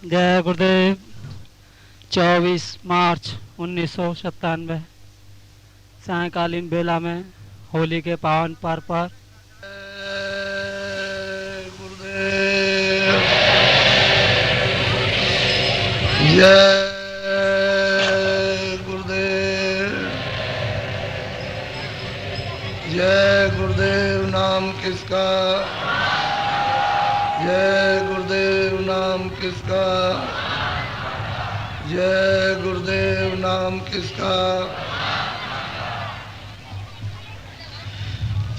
जय गुरुदेव। 24 मार्च 1997 सायकालीन बेला में होली के पावन पर्व पर गुरुदेव जय गुरुदेव। जय गुरुदेव नाम किसका, जय गुरुदेव नाम किसका, जय गुरुदेव नाम किसका।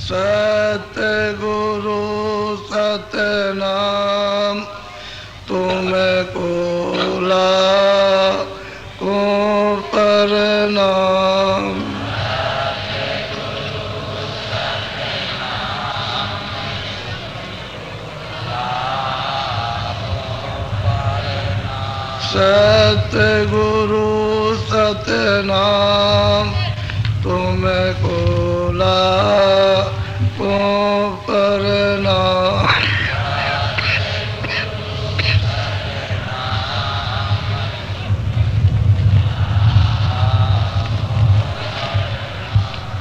सत्य गुरु सत्य नाम तुमको लाखों प्रणाम। सत्य गुरु सत्य नाम तुमको लाखों प्रणाम।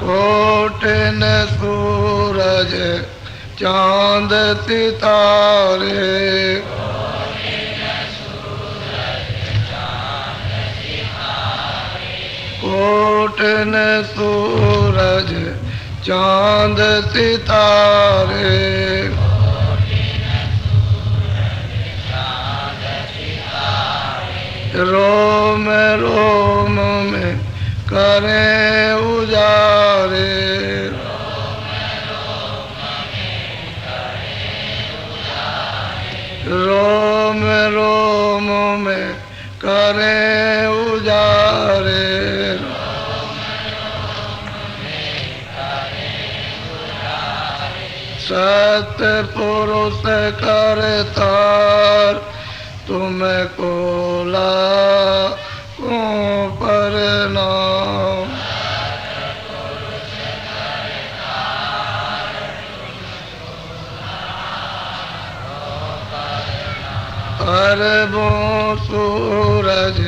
कोटिन सूरज चांद सितारे, कोटिन सूरज चांद सितारे, रोम रोम में करें उजारे, रोम रोम में करें उजारे। सत्य पुरुष करतार तुमको लाखों प्रणाम। अरबों सूरज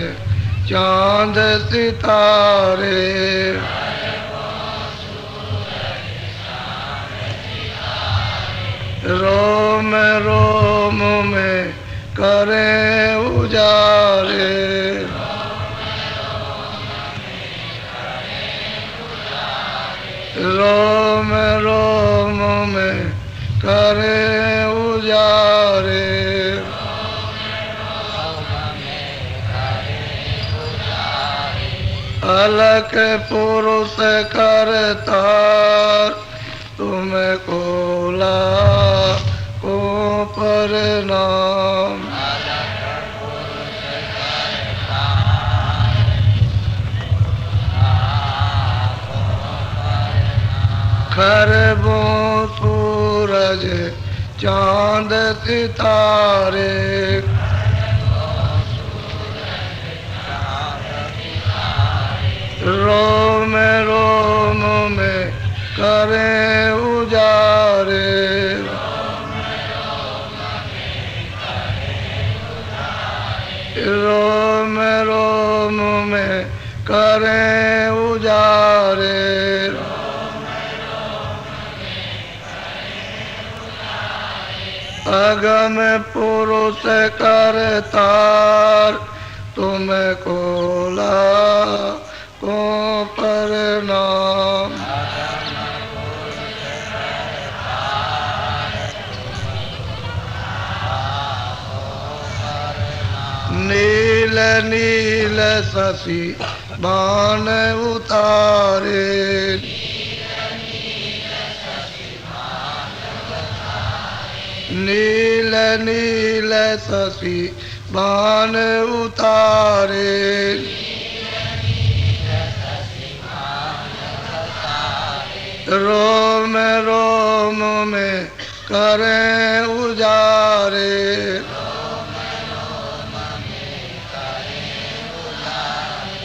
चांद सितारे, रोम रोम में करें उजारे, रोम रोम में करें उजारे। अलख पुरुष करतार तुमको लाखों प्रणाम। खरबों सूरज चांद सितारे, रोम रोम में करें उजारे, रोम रोम में करें उजारे। अगम पुरुष करतार तुमको लाखों प्रणाम। नील नील शशि बाण उतारे, नील नील शशि बाण उतारे, रोम रोम में करें उजारे,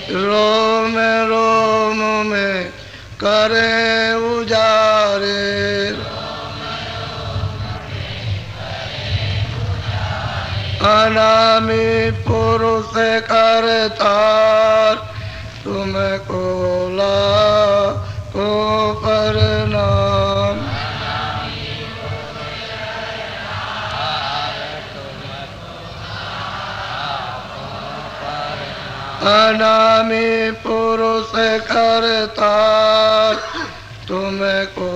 रोम रोम में करें उजारे। अनामी पुरुष करतार तुमको लाखों प्रणाम। अनामी पुरुष करतार तुमको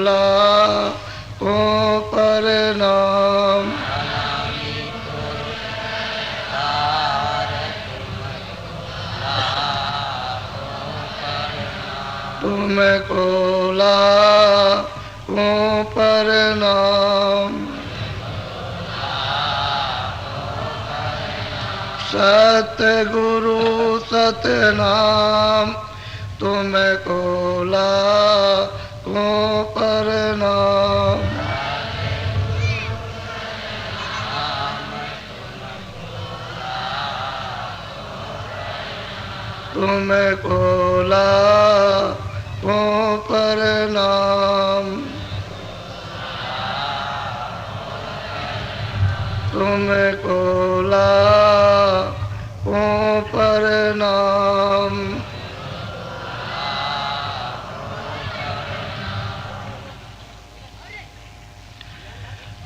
लाखों प्रणाम। तुमको लाखों प्रणाम। सतगुरु सतनाम तुमको लाखों प्रणाम। तुमको लाखों प्रणाम। तुमको लाखों प्रणाम।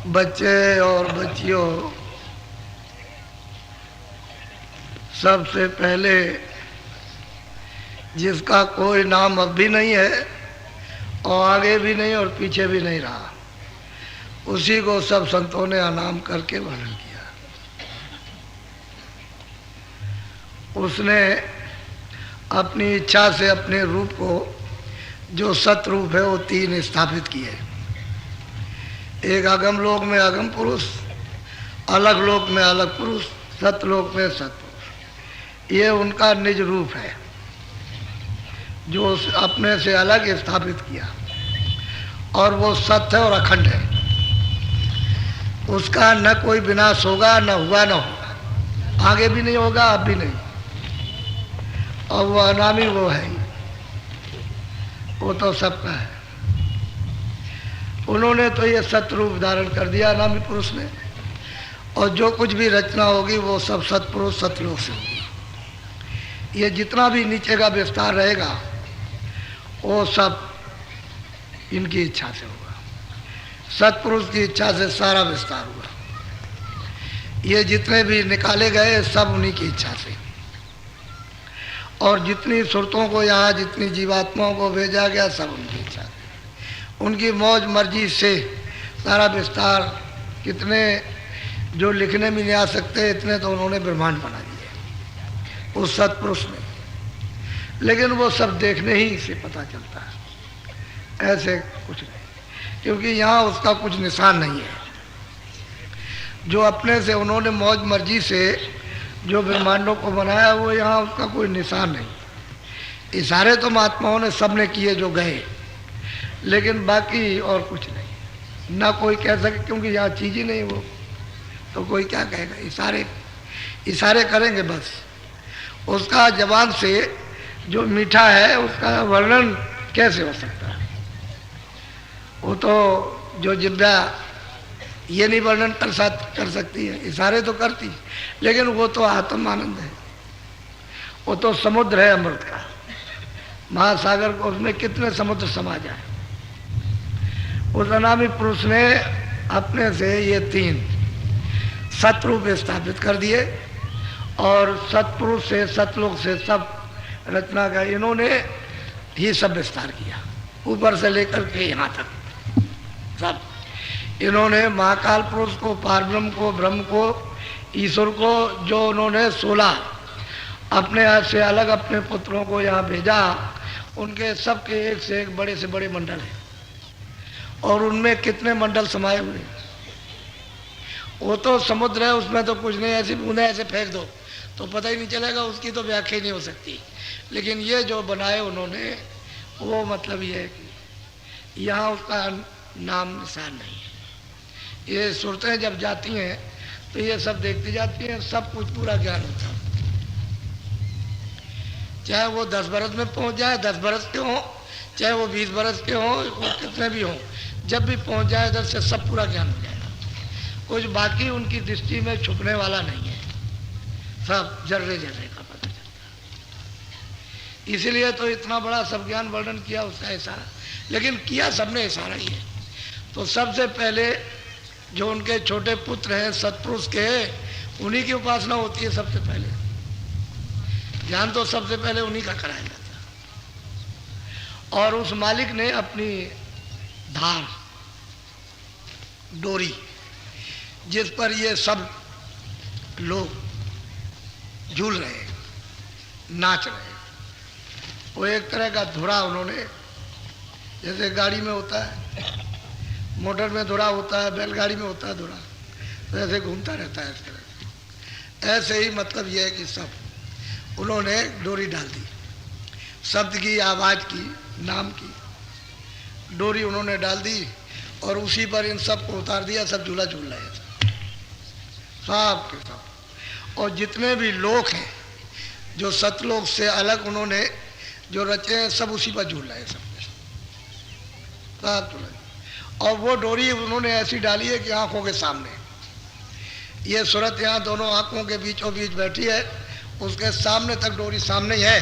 बच्चे और बच्चियों, सबसे पहले जिसका कोई नाम अब भी नहीं है और आगे भी नहीं और पीछे भी नहीं रहा, उसी को सब संतों ने अनाम करके वर्णन किया। उसने अपनी इच्छा से अपने रूप को, जो सत रूप है, वो 3 स्थापित किए। एक अगम लोक में अगम पुरुष, अलग लोक में अलग पुरुष, सतलोक में सत पुरुष। ये उनका निज रूप है जो अपने से अलग स्थापित किया, और वो सत्य और अखंड है। उसका न कोई विनाश होगा, न हुआ न होगा, आगे भी नहीं होगा, अब भी नहीं। और वो अनामी वो है ही, वो तो सबका है। उन्होंने तो ये सतरूप धारण कर दिया अनामी पुरुष ने, और जो कुछ भी रचना होगी वो सब सतपुरुष सतलोक से होगी। ये जितना भी नीचे का विस्तार रहेगा वो सब इनकी इच्छा से होगा। सतपुरुष की इच्छा से सारा विस्तार हुआ। ये जितने भी निकाले गए सब उन्हीं की इच्छा से, और जितनी सुरतों को यहाँ, जितनी जीवात्माओं को भेजा गया, सब उनकी इच्छा से, उनकी मौज मर्जी से सारा विस्तार। कितने जो लिखने में नहीं आ सकते, इतने तो उन्होंने ब्रह्मांड बना दिए उस सतपुरुष ने। लेकिन वो सब देखने ही से पता चलता है, ऐसे कुछ नहीं, क्योंकि यहाँ उसका कुछ निशान नहीं है। जो अपने से उन्होंने मौज मर्जी से जो ब्रह्मांडों को बनाया, वो यहाँ उसका कोई निशान नहीं। इशारे तो महात्माओं ने सब ने किए जो गए, लेकिन बाकी और कुछ नहीं, ना कोई कह सके, क्योंकि यहाँ चीज़ ही नहीं वो, तो कोई क्या कहेगा। इशारे इशारे करेंगे बस। उसका जबान से जो मीठा है उसका वर्णन कैसे हो सकता है। वो तो जो जिब्बा ये नहीं वर्णन कर सकती है, इशारे तो करती, लेकिन वो तो आत्म आनंद है। वो तो समुद्र है अमृत का, महासागर को, उसमें कितने समुद्र समा जाए। उस अनामी पुरुष ने अपने से ये 3 सतरूप स्थापित कर दिए, और सतपुरुष से, सतलोक से सब रचना का इन्होंने ही सब विस्तार किया, ऊपर से लेकर के यहाँ तक सब। इन्होंने महाकाल पुरुष को, पारब्रह्म को, ब्रह्म को, ईश्वर को, जो उन्होंने 16 अपने हाथ से अलग अपने पुत्रों को यहाँ भेजा, उनके सबके एक से एक बड़े से बड़े मंडल हैं, और उनमें कितने मंडल समाये हुए। वो तो समुद्र है, उसमें तो कुछ नहीं, ऐसी बूंदें ऐसे फेंक दो तो पता ही नहीं चलेगा, उसकी तो व्याख्या ही नहीं हो सकती। लेकिन ये जो बनाए उन्होंने, वो मतलब ये है कि यहाँ उसका नाम निशान नहीं है। ये सूरतें जब जाती हैं तो ये सब देखती जाती हैं, सब कुछ पूरा ज्ञान होता है। चाहे वो 10 बरस में पहुंच जाए, 10 बरस के हों, चाहे वो 20 बरस के हों, वो कितने भी हों, जब भी पहुंच जाए इधर से सब पूरा ज्ञान हो जाएगा। कुछ बाकी उनकी दृष्टि में छुपने वाला नहीं है, सब जर्रे जर्रे का पता चलता। इसलिए तो इतना बड़ा सब ज्ञान वर्णन किया उसका इशारा, लेकिन किया सबने इशारा ही है। तो सबसे पहले जो उनके छोटे पुत्र हैं सतपुरुष के, उन्हीं की उपासना होती है सबसे पहले। ज्ञान तो सबसे पहले उन्हीं का कराया जाता है। और उस मालिक ने अपनी धार, डोरी, जिस पर ये सब लोग झूल रहे हैं, नाच रहे हैं, वो एक तरह का धुरा उन्होंने, जैसे गाड़ी में होता है, मोटर में धुरा होता है, बैलगाड़ी में होता है धुरा, तो ऐसे घूमता रहता है इस तरह। ऐसे ही मतलब ये है कि सब उन्होंने डोरी डाल दी, शब्द की, आवाज़ की, नाम की डोरी उन्होंने डाल दी और उसी पर इन सब को उतार दिया। सब झूला झूल रहे हैं सब के सब। और जितने भी लोग हैं जो सतलोक से अलग उन्होंने जो रचे हैं, सब उसी पर झूल रहे हैं सब झूल। और वो डोरी उन्होंने ऐसी डाली है कि आंखों के सामने, ये सूरत यहाँ दोनों आंखों के बीचों बीच बैठी है, उसके सामने तक डोरी सामने ही है,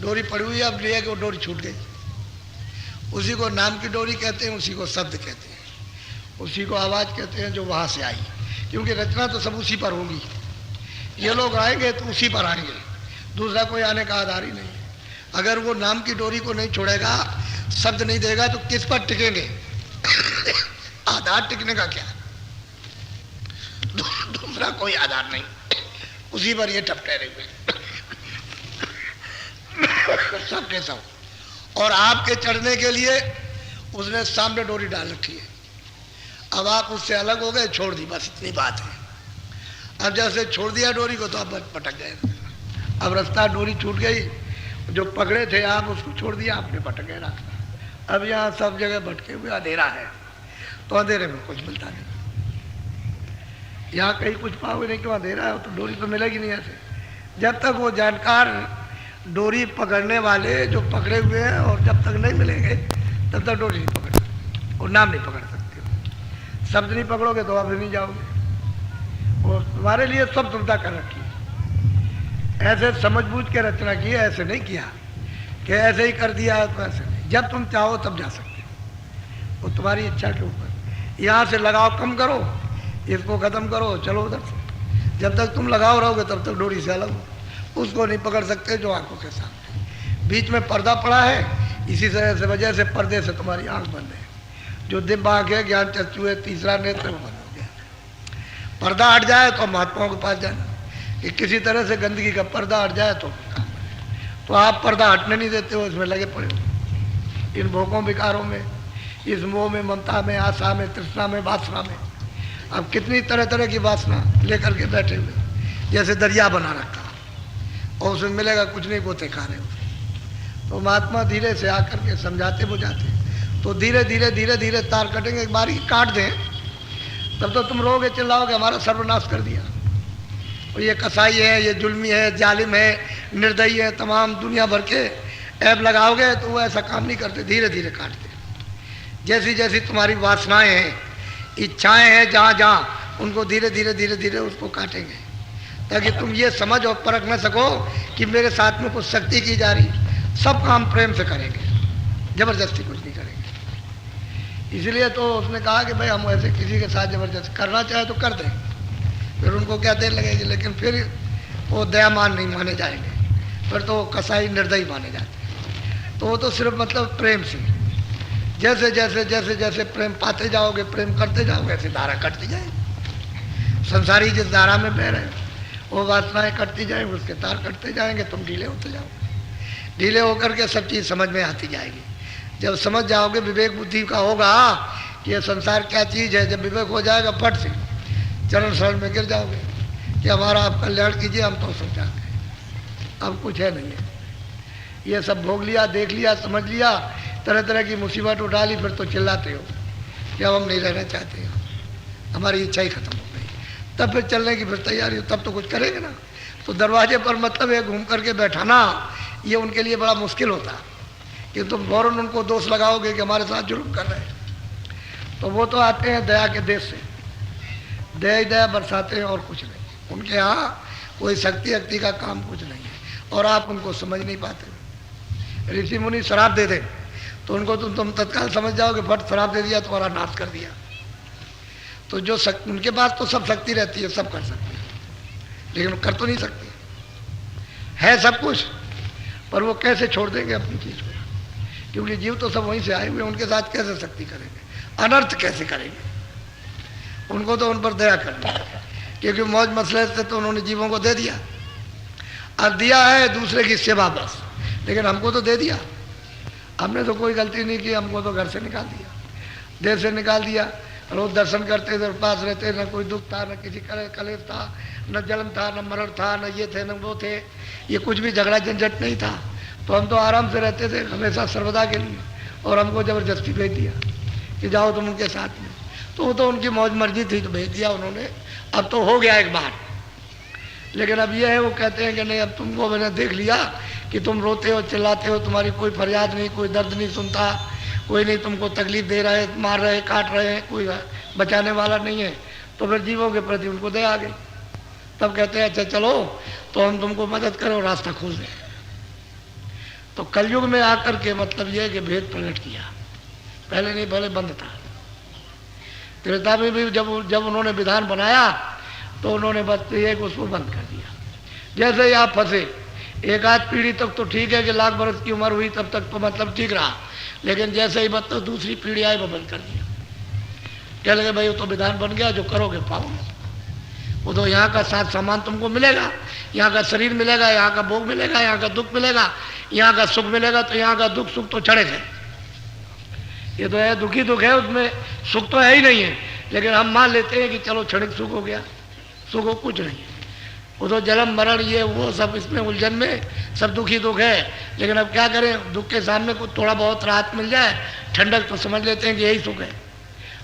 डोरी पड़ी हुई है। अब लिए कि वो डोरी छूट गई, उसी को नाम की डोरी कहते हैं, उसी को शब्द कहते हैं, उसी को आवाज़ कहते हैं जो वहाँ से आई, क्योंकि रचना तो सब उसी पर होगी। ये लोग आएंगे तो उसी पर आएंगे, दूसरा कोई आने का आधार ही नहीं। अगर वो नाम की डोरी को नहीं छोड़ेगा, शब्द नहीं देगा, तो किस पर टिकेंगे? आधार टिकने का क्या? दूसरा कोई आधार नहीं, उसी पर ये ठप ठहरे हुए सब के सब। और आपके चढ़ने के लिए उसने सामने डोरी डाल रखी है। अब आप उससे अलग हो गए, छोड़ दी, बस इतनी बात है। अब जैसे छोड़ दिया डोरी को तो आप पटक गए। अब रास्ता, डोरी छूट गई, जो पकड़े थे आप उसको छोड़ दिया, आपने पटक गए रास्ता। अब यहाँ सब जगह भटके हुए, अंधेरा है, तो अंधेरे में कुछ मिलता नहीं। यहाँ कहीं कुछ पाओगे नहीं, क्यों? अंधेरा है, तो डोरी तो मिलेगी नहीं ऐसे। जब तक वो जानकार डोरी पकड़ने वाले जो पकड़े हुए हैं, और जब तक नहीं मिलेंगे तब तक डोरी नहीं पकड़ सकते और नाम नहीं पकड़ सकते। शब्द नहीं पकड़ोगे तो आप नहीं जाओगे। और तुम्हारे लिए सब सुविधा कर रखी है, ऐसे समझ बूझ के रचना की है, ऐसे नहीं किया कि ऐसे ही कर दिया तो ऐसे नहीं। जब तुम चाहो तब जा सकते हो, वो तुम्हारी इच्छा के ऊपर। यहाँ से लगाव कम करो, इसको ख़त्म करो, चलो उधर से। जब तक तुम लगाव रहोगे तब तक डोरी से अलग हो, उसको नहीं पकड़ सकते जो आंखों के सामने। बीच में पर्दा पड़ा है, इसी तरह से वजह से पर्दे से तुम्हारी आंख बंद है। जो दिव्य आंख है, ज्ञान चक्षु है, तीसरा नेत्र वो बंद हो गया। पर्दा हट जाए तो महात्माओं के पास जाना, कि किसी तरह से गंदगी का पर्दा हट जाए तो आप पर्दा हटने नहीं देते हो, इसमें लगे पड़े हो, इन भोगों विकारों में, इस मोह में, ममता में, आशा में, तृष्णा में, वासना में। अब कितनी तरह तरह की वासना लेकर के बैठे हुए, जैसे दरिया बना रखा और उसमें मिलेगा कुछ नहीं, गोते खा रहे हो। तो महात्मा धीरे से आकर के समझाते बुझाते, तो धीरे धीरे धीरे धीरे तार कटेंगे। एक बारी काट दें तब तो तुम रोगे, चिल्लाओगे हमारा सर्वनाश कर दिया। और ये कसाई है, ये जुल्मी है, जालिम है, निर्दयी है, तमाम दुनिया भर के ऐब लगाओगे तो वो ऐसा काम नहीं करते, धीरे धीरे काटते। जैसी जैसी तुम्हारी वासनाएं हैं, इच्छाएं हैं, जहाँ जहाँ उनको धीरे धीरे धीरे धीरे उसको काटेंगे, ताकि तुम ये समझ और परख न सको कि मेरे साथ में कुछ शक्ति की जा रही। सब काम प्रेम से करेंगे, जबरदस्ती कुछ नहीं करेंगे। इसलिए तो उसने कहा कि भाई हम ऐसे किसी के साथ जबरदस्ती करना चाहे तो कर दें, फिर उनको क्या देर लगेगी, लेकिन फिर वो दयामान नहीं माने जाएंगे, फिर तो कसाई निर्दयी माने जाते हैं। तो वो तो सिर्फ मतलब प्रेम से, जैसे जैसे जैसे जैसे प्रेम पाते जाओगे, प्रेम करते जाओगे, ऐसे धारा कटती जाएगी। संसारी जिस धारा में बह रहे हो वो वासनाएं कटती जाएंगी, उसके तार कटते जाएंगे, तुम ढीले होते जाओगे। ढीले होकर के सब चीज़ समझ में आती जाएगी। जब समझ जाओगे, विवेक बुद्धि का होगा कि ये संसार क्या चीज़ है, जब विवेक हो जाएगा फट से चरण शरण में गिर जाओगे कि हमारा आप कल्याण कीजिए, हम तो समझा गए, अब कुछ है नहीं है। ये सब भोग लिया, देख लिया, समझ लिया, तरह तरह की मुसीबत उठा ली, फिर तो चिल्लाते हो कि अब हम नहीं रहना चाहते, हमारी इच्छा ही खत्म हो गई। तब फिर चलने की फिर तैयारी हो, तब तो कुछ करेंगे ना। तो दरवाजे पर मतलब है घूम करके बैठाना, ये उनके लिए बड़ा मुश्किल होता कि तुम फौरन उनको दोष लगाओगे कि हमारे साथ जुल्म कर रहे हैं। तो वो तो आते हैं दया के देश से, दया ही दया बरसाते हैं और कुछ नहीं। उनके यहाँ कोई शक्ति का काम कुछ नहीं है और आप उनको समझ नहीं पाते। ऋषि मुनि शराब दे दें तो उनको तुम तत्काल समझ जाओगे, फट शराब दे दिया, तुम्हारा नाश कर दिया। तो जो उनके पास तो सब शक्ति रहती है, सब कर सकते हैं, लेकिन कर तो नहीं सकते। है सब कुछ, पर वो कैसे छोड़ देंगे अपनी चीज को? क्योंकि जीव तो सब वहीं से आए हुए, उनके साथ कैसे शक्ति करेंगे, अनर्थ कैसे करेंगे? उनको तो उन पर दया करनी है, क्योंकि मौज मसले से तो उन्होंने जीवों को दे दिया। अब दिया है दूसरे की सेवा बस, लेकिन हमको तो दे दिया। हमने तो कोई गलती नहीं की, हमको तो घर से निकाल दिया, देश से निकाल दिया। रोज दर्शन करते थे, पास रहते, न कोई दुख था, न किसी कलेश था, न जन्म था, न मरण था, न ये थे न वो थे, ये कुछ भी झगड़ा झंझट नहीं था। तो हम तो आराम से रहते थे हमेशा सर्वदा के लिए, और हमको ज़बरदस्ती भेज दिया कि जाओ तुम उनके साथ में। तो वो तो उनकी मौज मर्जी थी तो भेज दिया उन्होंने। अब तो हो गया एक बार, लेकिन अब ये है वो कहते हैं कि नहीं, अब तुमको मैंने देख लिया कि तुम रोते हो चिल्लाते हो, तुम्हारी कोई फरियाद नहीं, कोई दर्द नहीं सुनता, कोई नहीं तुमको तकलीफ दे रहे, मार रहे, काट रहे हैं, कोई बचाने वाला नहीं है। तो फिर जीवों के प्रति उनको दया आ गई। तब कहते हैं अच्छा चलो तो हम तुमको मदद करें और रास्ता खोल दें। तो कलयुग में आकर के मतलब यह है कि भेद प्रकट किया, पहले नहीं, पहले बंद था। त्रेता में भी जब उन्होंने विधान बनाया तो उन्होंने बस ये कि उसको बंद कर दिया। जैसे ही आप फंसे, एक आध पीढ़ी तक तो ठीक है कि लाख बरस की उम्र हुई तब तक तो मतलब ठीक रहा, लेकिन जैसे ही मतलब दूसरी पीढ़ी आई वो बंद कर दिया। कह लगे भाई वो तो विधान बन गया, जो करोगे पाओगे। वो तो यहाँ का साथ सामान तुमको मिलेगा, यहाँ का शरीर मिलेगा, यहाँ का भोग मिलेगा, यहाँ का दुख मिलेगा, यहाँ का सुख मिलेगा, तो यहाँ का दुख सुख तो चढ़े थे। ये तो है दुखी दुख है, उसमें सुख तो है ही नहीं है, लेकिन हम मान लेते हैं कि चलो क्षणिक सुख हो गया, सुख हो कुछ नहीं है। वो तो जन्म मरण ये वो सब इसमें उलझन में सब दुखी दुख है। लेकिन अब क्या करें, दुख के सामने को थोड़ा बहुत राहत मिल जाए, ठंडक, तो समझ लेते हैं कि यही सुख है।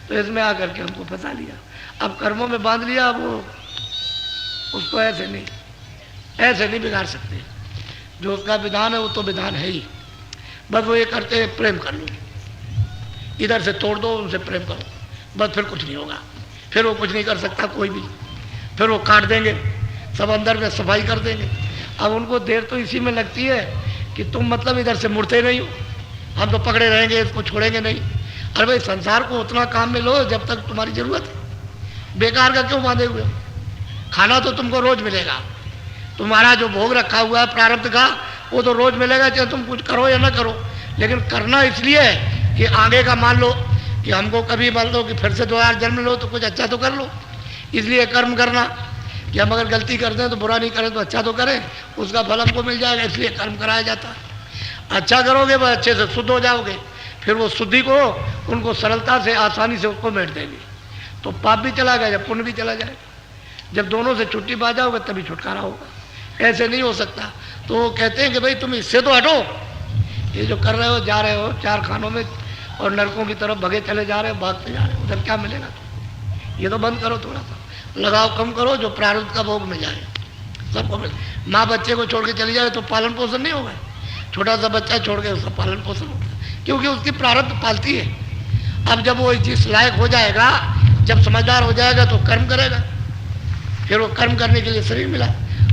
तो इसमें आकर के हमको फंसा लिया, अब कर्मों में बांध लिया। अब वो उसको ऐसे नहीं बिगाड़ सकते। जो उसका विधान है वो तो विधान है ही। बस वो ये करते हैं प्रेम कर लो, इधर से तोड़ दो, उनसे प्रेम करो, बस फिर कुछ नहीं होगा। फिर वो कुछ नहीं कर सकता कोई भी, फिर वो काट देंगे, सब अंदर में सफाई कर देंगे। अब उनको देर तो इसी में लगती है कि तुम मतलब इधर से मुड़ते नहीं हो, हम तो पकड़े रहेंगे, इसको छोड़ेंगे नहीं। अरे भाई संसार को उतना काम में लो जब तक तुम्हारी जरूरत है, बेकार का क्यों बांधे हुए हो? खाना तो तुमको रोज मिलेगा, तुम्हारा जो भोग रखा हुआ है प्रारब्ध का वो तो रोज मिलेगा, चाहे तुम कुछ करो या ना करो। लेकिन करना इसलिए है कि आगे का मान लो कि हमको कभी मान लो कि फिर से 2000 जन्म लो तो कुछ अच्छा तो कर लो, इसलिए कर्म करना कि हम अगर गलती करते हैं तो बुरा नहीं करें तो अच्छा तो करें, उसका फल हमको मिल जाएगा, इसलिए कर्म कराया जाता है। अच्छा करोगे वह अच्छे से शुद्ध हो जाओगे, फिर वो शुद्धि को उनको सरलता से आसानी से उसको मेट देंगे, तो पाप भी चला गया, पुण्य भी चला जाएगा। जब दोनों से छुट्टी पा जाओगे तभी छुटकारा होगा, ऐसे नहीं हो सकता। तो वो कहते हैं कि भाई तुम इससे तो हटो, ये जो कर रहे हो, जा रहे हो 4 खानों में और नरकों की तरफ भगे चले जा रहे हो, भागते जा रहे हो, उधर क्या मिलेगा? ये तो बंद करो, थोड़ा सा लगाव कम करो, जो प्रारब्ध का भोग मिल जाए सबको मिल। माँ बच्चे को छोड़ के चली जाए तो पालन पोषण नहीं होगा, छोटा सा बच्चा छोड़ के उसका पालन पोषण होता है, क्योंकि उसकी प्रारब्ध पालती है। अब जब वो जिस लायक हो जाएगा, जब समझदार हो जाएगा तो कर्म करेगा, फिर वो कर्म करने के लिए शरीर मिला,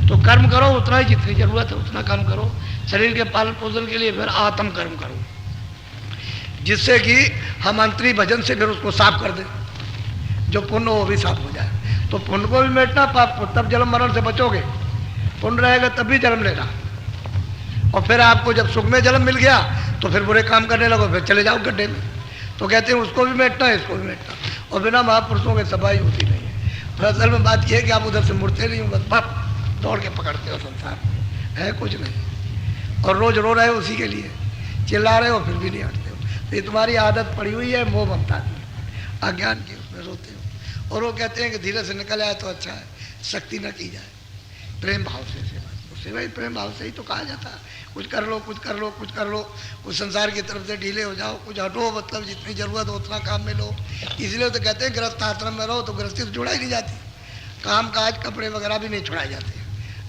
तो कर्म करो उतना ही जितनी जरूरत है उतना कर्म करो शरीर के पालन पोषण के लिए। फिर आत्म कर्म करो, जिससे कि हम अंतरी भजन से फिर उसको साफ कर दें, जो पुण्य हो वो भी साफ हो जाए। तो पुण्य को भी मिटना, पाप को, तब जन्म मरण से बचोगे। पुण्य रहेगा तब भी जन्म लेना, और फिर आपको जब सुख में जन्म मिल गया तो फिर बुरे काम करने लगो, फिर चले जाओ गड्ढे में। तो कहते हैं उसको भी मिटना है, इसको भी मिटना, और बिना महापुरुषों के सफाई होती नहीं है। तो असल में बात यह है कि आप उधर से मुड़ते नहीं हो, बस पाप दौड़ के पकड़ते हो, संसार है कुछ नहीं, और रोज रो रहे हो उसी के लिए, चिल्ला रहे हो फिर भी नहीं हटते हो। तो ये तुम्हारी आदत पड़ी हुई है मोह ममता की, अज्ञान की, उसमें रोते हो। और वो कहते हैं कि धीरे से निकल आए तो अच्छा है, सख्ती न की जाए, प्रेम भाव से सेवा। तो सेवा ही प्रेम भाव से ही तो कहा जाता है, कुछ कर लो, कुछ कर लो, कुछ कर लो, कुछ संसार की तरफ से ढीले हो जाओ, कुछ हटो, मतलब जितनी जरूरत हो उतना काम में लो। इसलिए तो कहते हैं गृहस्थ आश्रम में रहो तो गृहस्थी से जुड़ा ही नहीं जाती, काम काज कपड़े वगैरह भी नहीं छुड़ाए जाते,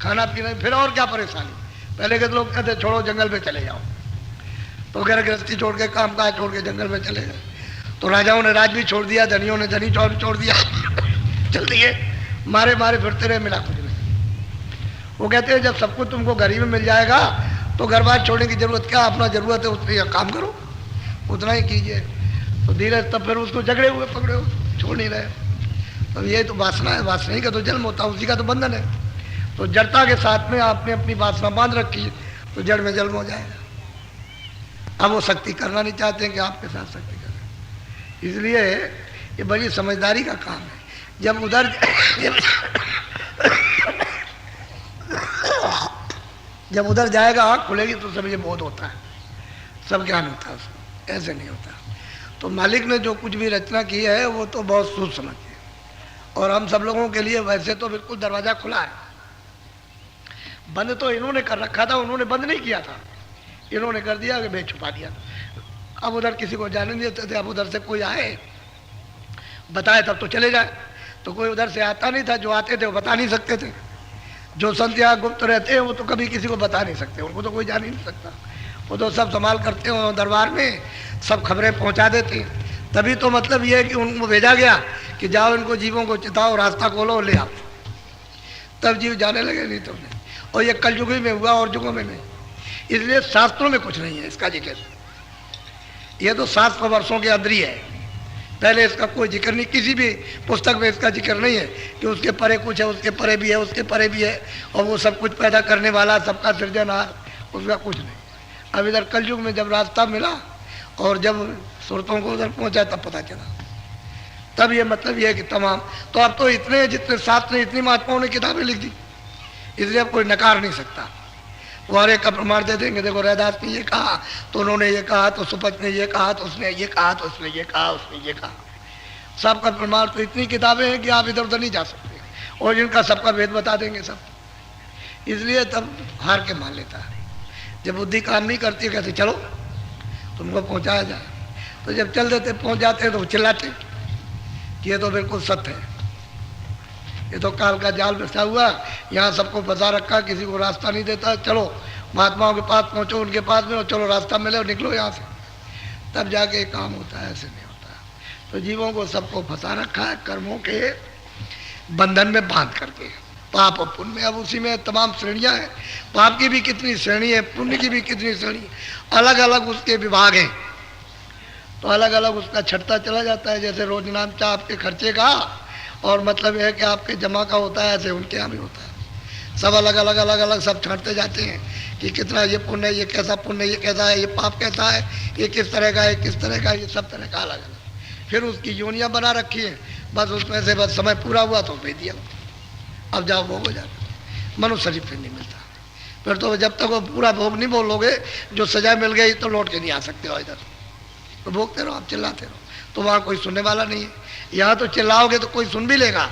खाना पीना, फिर और क्या परेशानी। पहले के लोग कहते छोड़ो जंगल में चले जाओ, तो घर गृहस्थी छोड़ के काम काज छोड़ के जंगल में चले गए। तो राजाओं ने राज भी छोड़ दिया, धनियों ने धनी छोड़ दिया, चल दिए, मारे मारे फिरते रहे, मिला कुछ नहीं। वो कहते हैं जब सब कुछ तुमको घर ही में मिल जाएगा तो घर बार छोड़ने की जरूरत क्या, अपना जरूरत है उतनी काम करो, उतना ही कीजिए। तो धीरे तब फिर उसको झगड़े हुए, पकड़े हुए, छोड़ नहीं रहे। तो ये तो वासना है, वासना ही का तो जन्म होता है, उसी का तो बंधन है। तो जड़ता के साथ में आपने अपनी वासना बांध रखी है तो जड़ में जन्म हो जाएगा। अब वो शक्ति करना नहीं चाहते हैं कि आपके साथ शक्ति करें, इसलिए ये बड़ी समझदारी का काम है। जब उधर जब उधर जाएगा आँख खुलेगी तो सब ये बोध होता है, सब ज्ञान होता है उसको, ऐसे नहीं होता। तो मालिक ने जो कुछ भी रचना की है वो तो बहुत सोच समझ के, और हम सब लोगों के लिए वैसे तो बिल्कुल दरवाज़ा खुला है। बंद तो इन्होंने कर रखा था, उन्होंने बंद नहीं किया था, इन्होंने कर दिया कि भेद छुपा दिया। अब उधर किसी को जाने नहीं देते थे, अब उधर से कोई आए बताए तब तो चले जाए। तो कोई उधर से आता नहीं था, जो आते थे वो बता नहीं सकते थे। जो संत यहाँ गुप्त रहते हैं वो तो कभी किसी को बता नहीं सकते, उनको तो कोई जान ही नहीं सकता। वो तो सब संभाल करते हो, दरबार में सब खबरें पहुँचा देते हैं। तभी तो मतलब ये है कि उनको भेजा गया कि जाओ इनको जीवों को चिताओ, रास्ता खोलो, ले आओ। तब जीव जाने लगे, नहीं तो नहीं। और ये कलयुग में हुआ और युगों में नहीं, इसलिए शास्त्रों में कुछ नहीं है इसका जिक्र। ये तो 700 वर्षों के अंदर ही है, पहले इसका कोई जिक्र नहीं, किसी भी पुस्तक में इसका जिक्र नहीं है कि उसके परे कुछ है, उसके परे भी है, उसके परे भी है, और वो सब कुछ पैदा करने वाला, सबका सृजनहार, उसका कुछ नहीं। अब इधर कलयुग में जब रास्ता मिला और जब सुरतों को उधर पहुंचा तब पता चला। तब ये मतलब ये है कि तमाम तो अब तो इतने जितने शास्त्र, इतनी महात्माओं ने किताबें लिख दी, इसलिए अब कोई नकार नहीं सकता। वो हर एक का प्रमाण दे देंगे, देखो रैदास ने ये कहा तो उन्होंने ये कहा, तो सुपच ने ये कहा तो उसने ये कहा, तो उसने ये कहा, उसने ये कहा। सबका प्रमाण तो इतनी किताबें हैं कि आप इधर उधर नहीं जा सकते, और इनका सबका भेद बता देंगे सब। इसलिए तब हार के मान लेता है। जब बुद्धि काम नहीं करती, कहते चलो तुमको पहुँचाया जाए, तो जब चल देते पहुँच जाते तो चिल्लाते कि ये तो बिल्कुल सत्य है, ये तो काल का जाल बिछा हुआ, यहाँ सबको बता रखा, किसी को रास्ता नहीं देता। चलो महात्माओं के पास पहुँचो, उनके पास में, और चलो रास्ता मिले और निकलो यहाँ से, तब जाके काम होता है, ऐसे नहीं होता। तो जीवों को सबको फंसा रखा है कर्मों के बंधन में बांध करके, पाप और पुण्य में। अब उसी में तमाम श्रेणियाँ हैं, पाप की भी कितनी श्रेणी है, पुण्य की भी कितनी श्रेणी, अलग अलग उसके विभाग हैं। तो अलग अलग उसका छटता चला जाता है। जैसे रोज नामचा आपके खर्चे का और मतलब यह है कि आपके जमा का होता है, ऐसे उनके यहाँ भी होता है। सब अलग अलग अलग अलग सब छांटते जाते हैं कि कितना ये पुण्य है, ये कैसा पुण्य है, ये कैसा है, ये पाप कैसा है, ये किस तरह का है, किस तरह का, ये सब तरह का अलग अलग। फिर उसकी योनियाँ बना रखी है, बस उसमें से बस समय पूरा हुआ तो भेज दिया, अब जाओ भोग हो जाता। मनुष्य शरीर फिर नहीं मिलता, फिर तो जब तक वो पूरा भोग नहीं बोलोगे, जो सजा मिल गई तो लौट के नहीं आ सकते हो इधर, तो भोगते रहो, आप चिल्लाते रहो, तो वहाँ कोई सुनने वाला नहीं है। यहाँ तो चिल्लाओगे तो कोई सुन भी लेगा,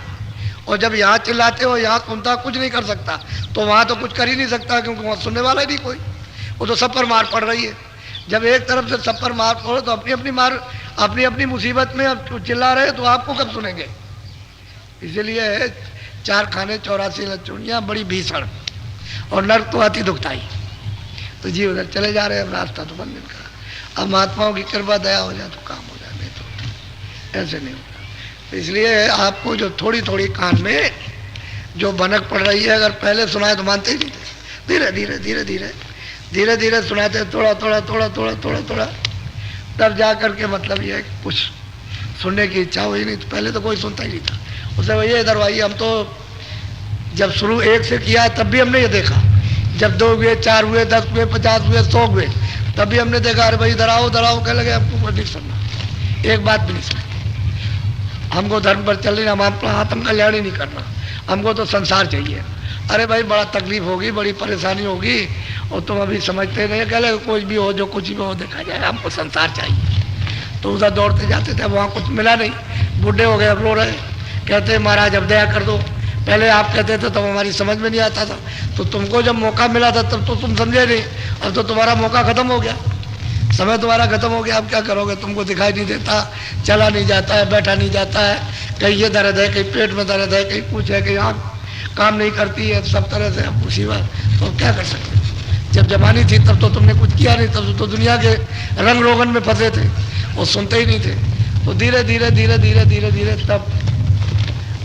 और जब यहाँ चिल्लाते हो, यहाँ सुनता कुछ नहीं कर सकता, तो वहाँ तो कुछ कर ही नहीं सकता, क्योंकि वहाँ सुनने वाला ही नहीं कोई, वो तो सब पर मार पड़ रही है। जब एक तरफ से सब पर मार पड़ो तो अपनी अपनी मार, अपनी अपनी मुसीबत में अब चिल्ला रहे तो आपको कब सुनेंगे। इसीलिए 4 खाने 84 लचुनियाँ बड़ी भीषण, और नर्क तो अति दुखदाई। तो जी उधर चले जा रहे हैं, अब रास्ता तो बंद का। अब महात्माओं की कृपा दया हो जाए तो काम हो जाए, नहीं तो ऐसे नहीं होता। तो इसलिए आपको जो थोड़ी थोड़ी कान में जो भनक पड़ रही है, अगर पहले सुनाए तो मानते ही नहीं थे, धीरे धीरे धीरे धीरे धीरे धीरे सुनाते, थोड़ा थोड़ा थोड़ा थोड़ा थोड़ा थोड़ा, तब जा करके मतलब ये कुछ सुनने की इच्छा हुई। नहीं तो पहले तो कोई सुनता ही नहीं था। उससे भैया इधर भाई, हम तो जब शुरू 1 से किया तब भी हमने ये देखा, जब 2 हुए, 4 हुए, 10 हुए, 50 हुए, 100 हुए, तब भी हमने देखा अरे भाई इधर आओ कह लगे, हमको कुछ नहीं सुनना, एक बात भी नहीं सुननी, हमको धर्म पर चल रही, हम आत्म कल्याण ही नहीं करना, हमको तो संसार चाहिए। अरे भाई बड़ा तकलीफ होगी, बड़ी परेशानी होगी, और तुम अभी समझते नहीं, कह लगे कुछ भी हो, जो कुछ भी हो देखा जाए, हमको संसार चाहिए। तो उधर दौड़ते जाते थे, वहाँ कुछ मिला नहीं, बूढ़े हो गए, अब रो रहे, कहते महाराज अब दया कर दो, पहले आप कहते थे तब हमारी समझ में नहीं आता था, तो तुमको जब मौका मिला था तब तो तुम समझे नहीं, अब तो तुम्हारा मौका खत्म हो गया, समय तुम्हारा खत्म हो गया, अब क्या करोगे, तुमको दिखाई नहीं देता, चला नहीं जाता है, बैठा नहीं जाता है, कहीं ये दर्द है, कहीं पेट में दर्द है, कहीं कुछ है, कहीं आँख काम नहीं करती है, सब तरह से अब मुसीबत, तो क्या कर सकते। जब जवानी थी तब तो तुमने कुछ किया नहीं, तब तो दुनिया के रंग रोगन में फंसे थे, वो सुनते ही नहीं थे। तो धीरे धीरे धीरे धीरे धीरे धीरे तब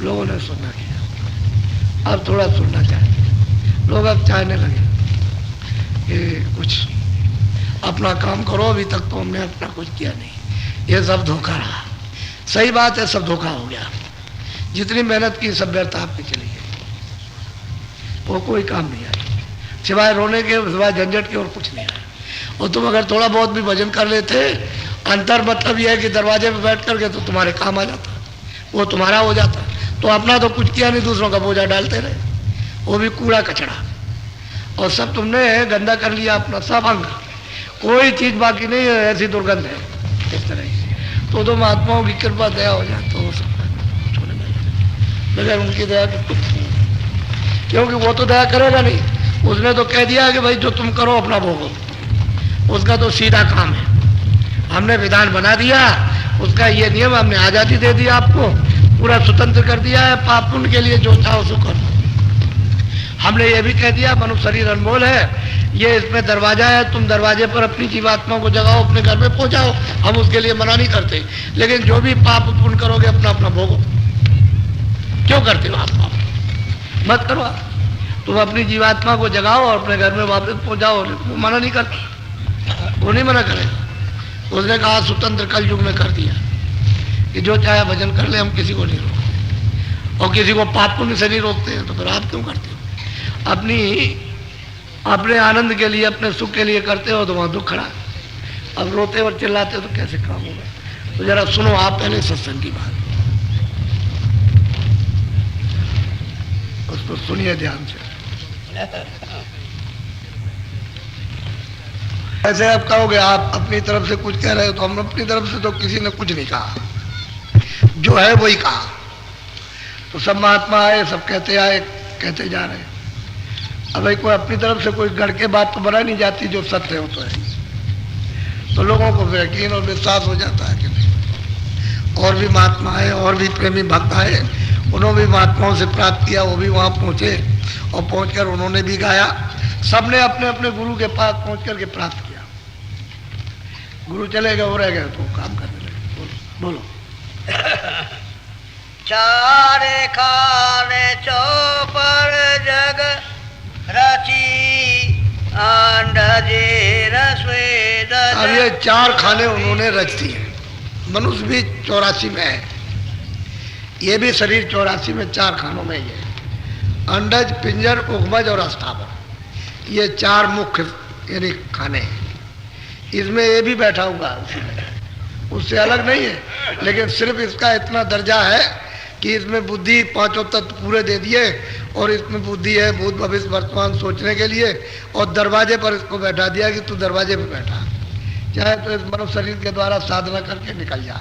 लोगों ने सुनना किया, अब थोड़ा सुनना चाहिए। लोग अब चाहने लगे कि कुछ अपना काम करो, अभी तक तो हमने अपना कुछ किया नहीं, ये सब धोखा रहा। सही बात है, सब धोखा हो गया। जितनी मेहनत की सब व्यर्थ आपकी चली गई, वो कोई काम नहीं आया, सिवाय रोने के, सिवाय झंझट के और कुछ नहीं आया। और तुम अगर थोड़ा बहुत भी भजन कर लेते, अंतर मतलब यह है कि दरवाजे पे बैठ करके तो तुम्हारे काम आ जाता, वो तुम्हारा हो जाता। तो अपना तो कुछ किया नहीं, दूसरों का बोझा डालते रहे, वो भी कूड़ा कचड़ा, और सब तुमने गंदा कर लिया अपना सब अंग, कोई चीज बाकी नहीं है, ऐसी दुर्गंध है इस तरह की। तो महात्माओं की कृपा दया हो जाए तो सब छोड़ने लगे, बगैर उनकी दया के कुछ नहीं, क्योंकि वो तो दया करेगा नहीं। उसने तो कह दिया कि भाई जो तुम करो अपना भोगो, उसका तो सीधा काम है। हमने विधान बना दिया, उसका ये नियम, हमने आज़ादी दे दी, आपको पूरा स्वतंत्र कर दिया है, पाप पुण्य के लिए जो चाहो सो करो। हमने ये भी कह दिया मनुष्य शरीर अनमोल है, ये इसमें दरवाजा है, तुम दरवाजे पर अपनी जीवात्मा को जगाओ, अपने घर में पहुंचाओ, हम उसके लिए मना नहीं करते। लेकिन जो भी पाप पुण्य करोगे अपना अपना भोगो। क्यों करते हो आप पाप? मत करो आप, तुम अपनी जीवात्मा को जगाओ और अपने घर में वापस पहुंचाओ, वो मना नहीं करता, वो नहीं मना करेगा। उसने कहा स्वतंत्र कल युग में कर दिया कि जो चाहे भजन कर ले, हम किसी को नहीं रोकते, और किसी को पाप पुण्य से नहीं रोकते हैं। तो फिर आप क्यों करते हो? अपने आनंद के लिए, अपने सुख के लिए करते हो तो वहां दुख खड़ा। अब रोते और चिल्लाते हो तो कैसे काम होगा? तो जरा सुनो आप पहले सत्संग की बात, उसको सुनिए ध्यान से। ऐसे आप कहोगे आप अपनी तरफ से कुछ कह रहे हो, तो हम अपनी तरफ से तो किसी ने कुछ नहीं कहा, जो है वही कहा। तो सब महात्मा आए, सब कहते आए, कहते जा रहे। अब भाई कोई अपनी तरफ से कोई गढ़ के बात तो बना नहीं जाती, जो सत्य हो तो है। तो लोगों को यकीन और विश्वास हो जाता है कि नहीं। और भी महात्मा आए, और भी प्रेमी भक्त आए, उन्होंने भी महात्माओं से प्राप्त किया, वो भी वहाँ पहुँचे, और पहुँचकर उन्होंने भी गाया। सबने अपने अपने गुरु के पास पहुँच करके प्राप्त किया। गुरु चले गए, हो रह गए तो काम करने लगे। बोलो चारे खाने चौपर जग रची अंडजे रसोई। अब ये 4 खाने उन्होंने रच दिए। मनुष्य भी 84 में है, ये भी शरीर 84 में 4 खानों में ही है। अंडज, पिंजर, उगमज और अस्थावर, ये 4 मुख्य यानी खाने हैं। इसमें ये भी बैठा हुआ है, उससे अलग नहीं है, लेकिन सिर्फ इसका इतना दर्जा है कि इसमें बुद्धि 5 तत्व पूरे दे दिए, और इसमें बुद्धि है भूत भविष्य वर्तमान सोचने के लिए, और दरवाजे पर इसको बैठा दिया कि तू दरवाजे पर बैठा, चाहे तो इस मनुष्य शरीर के द्वारा साधना करके निकल जा,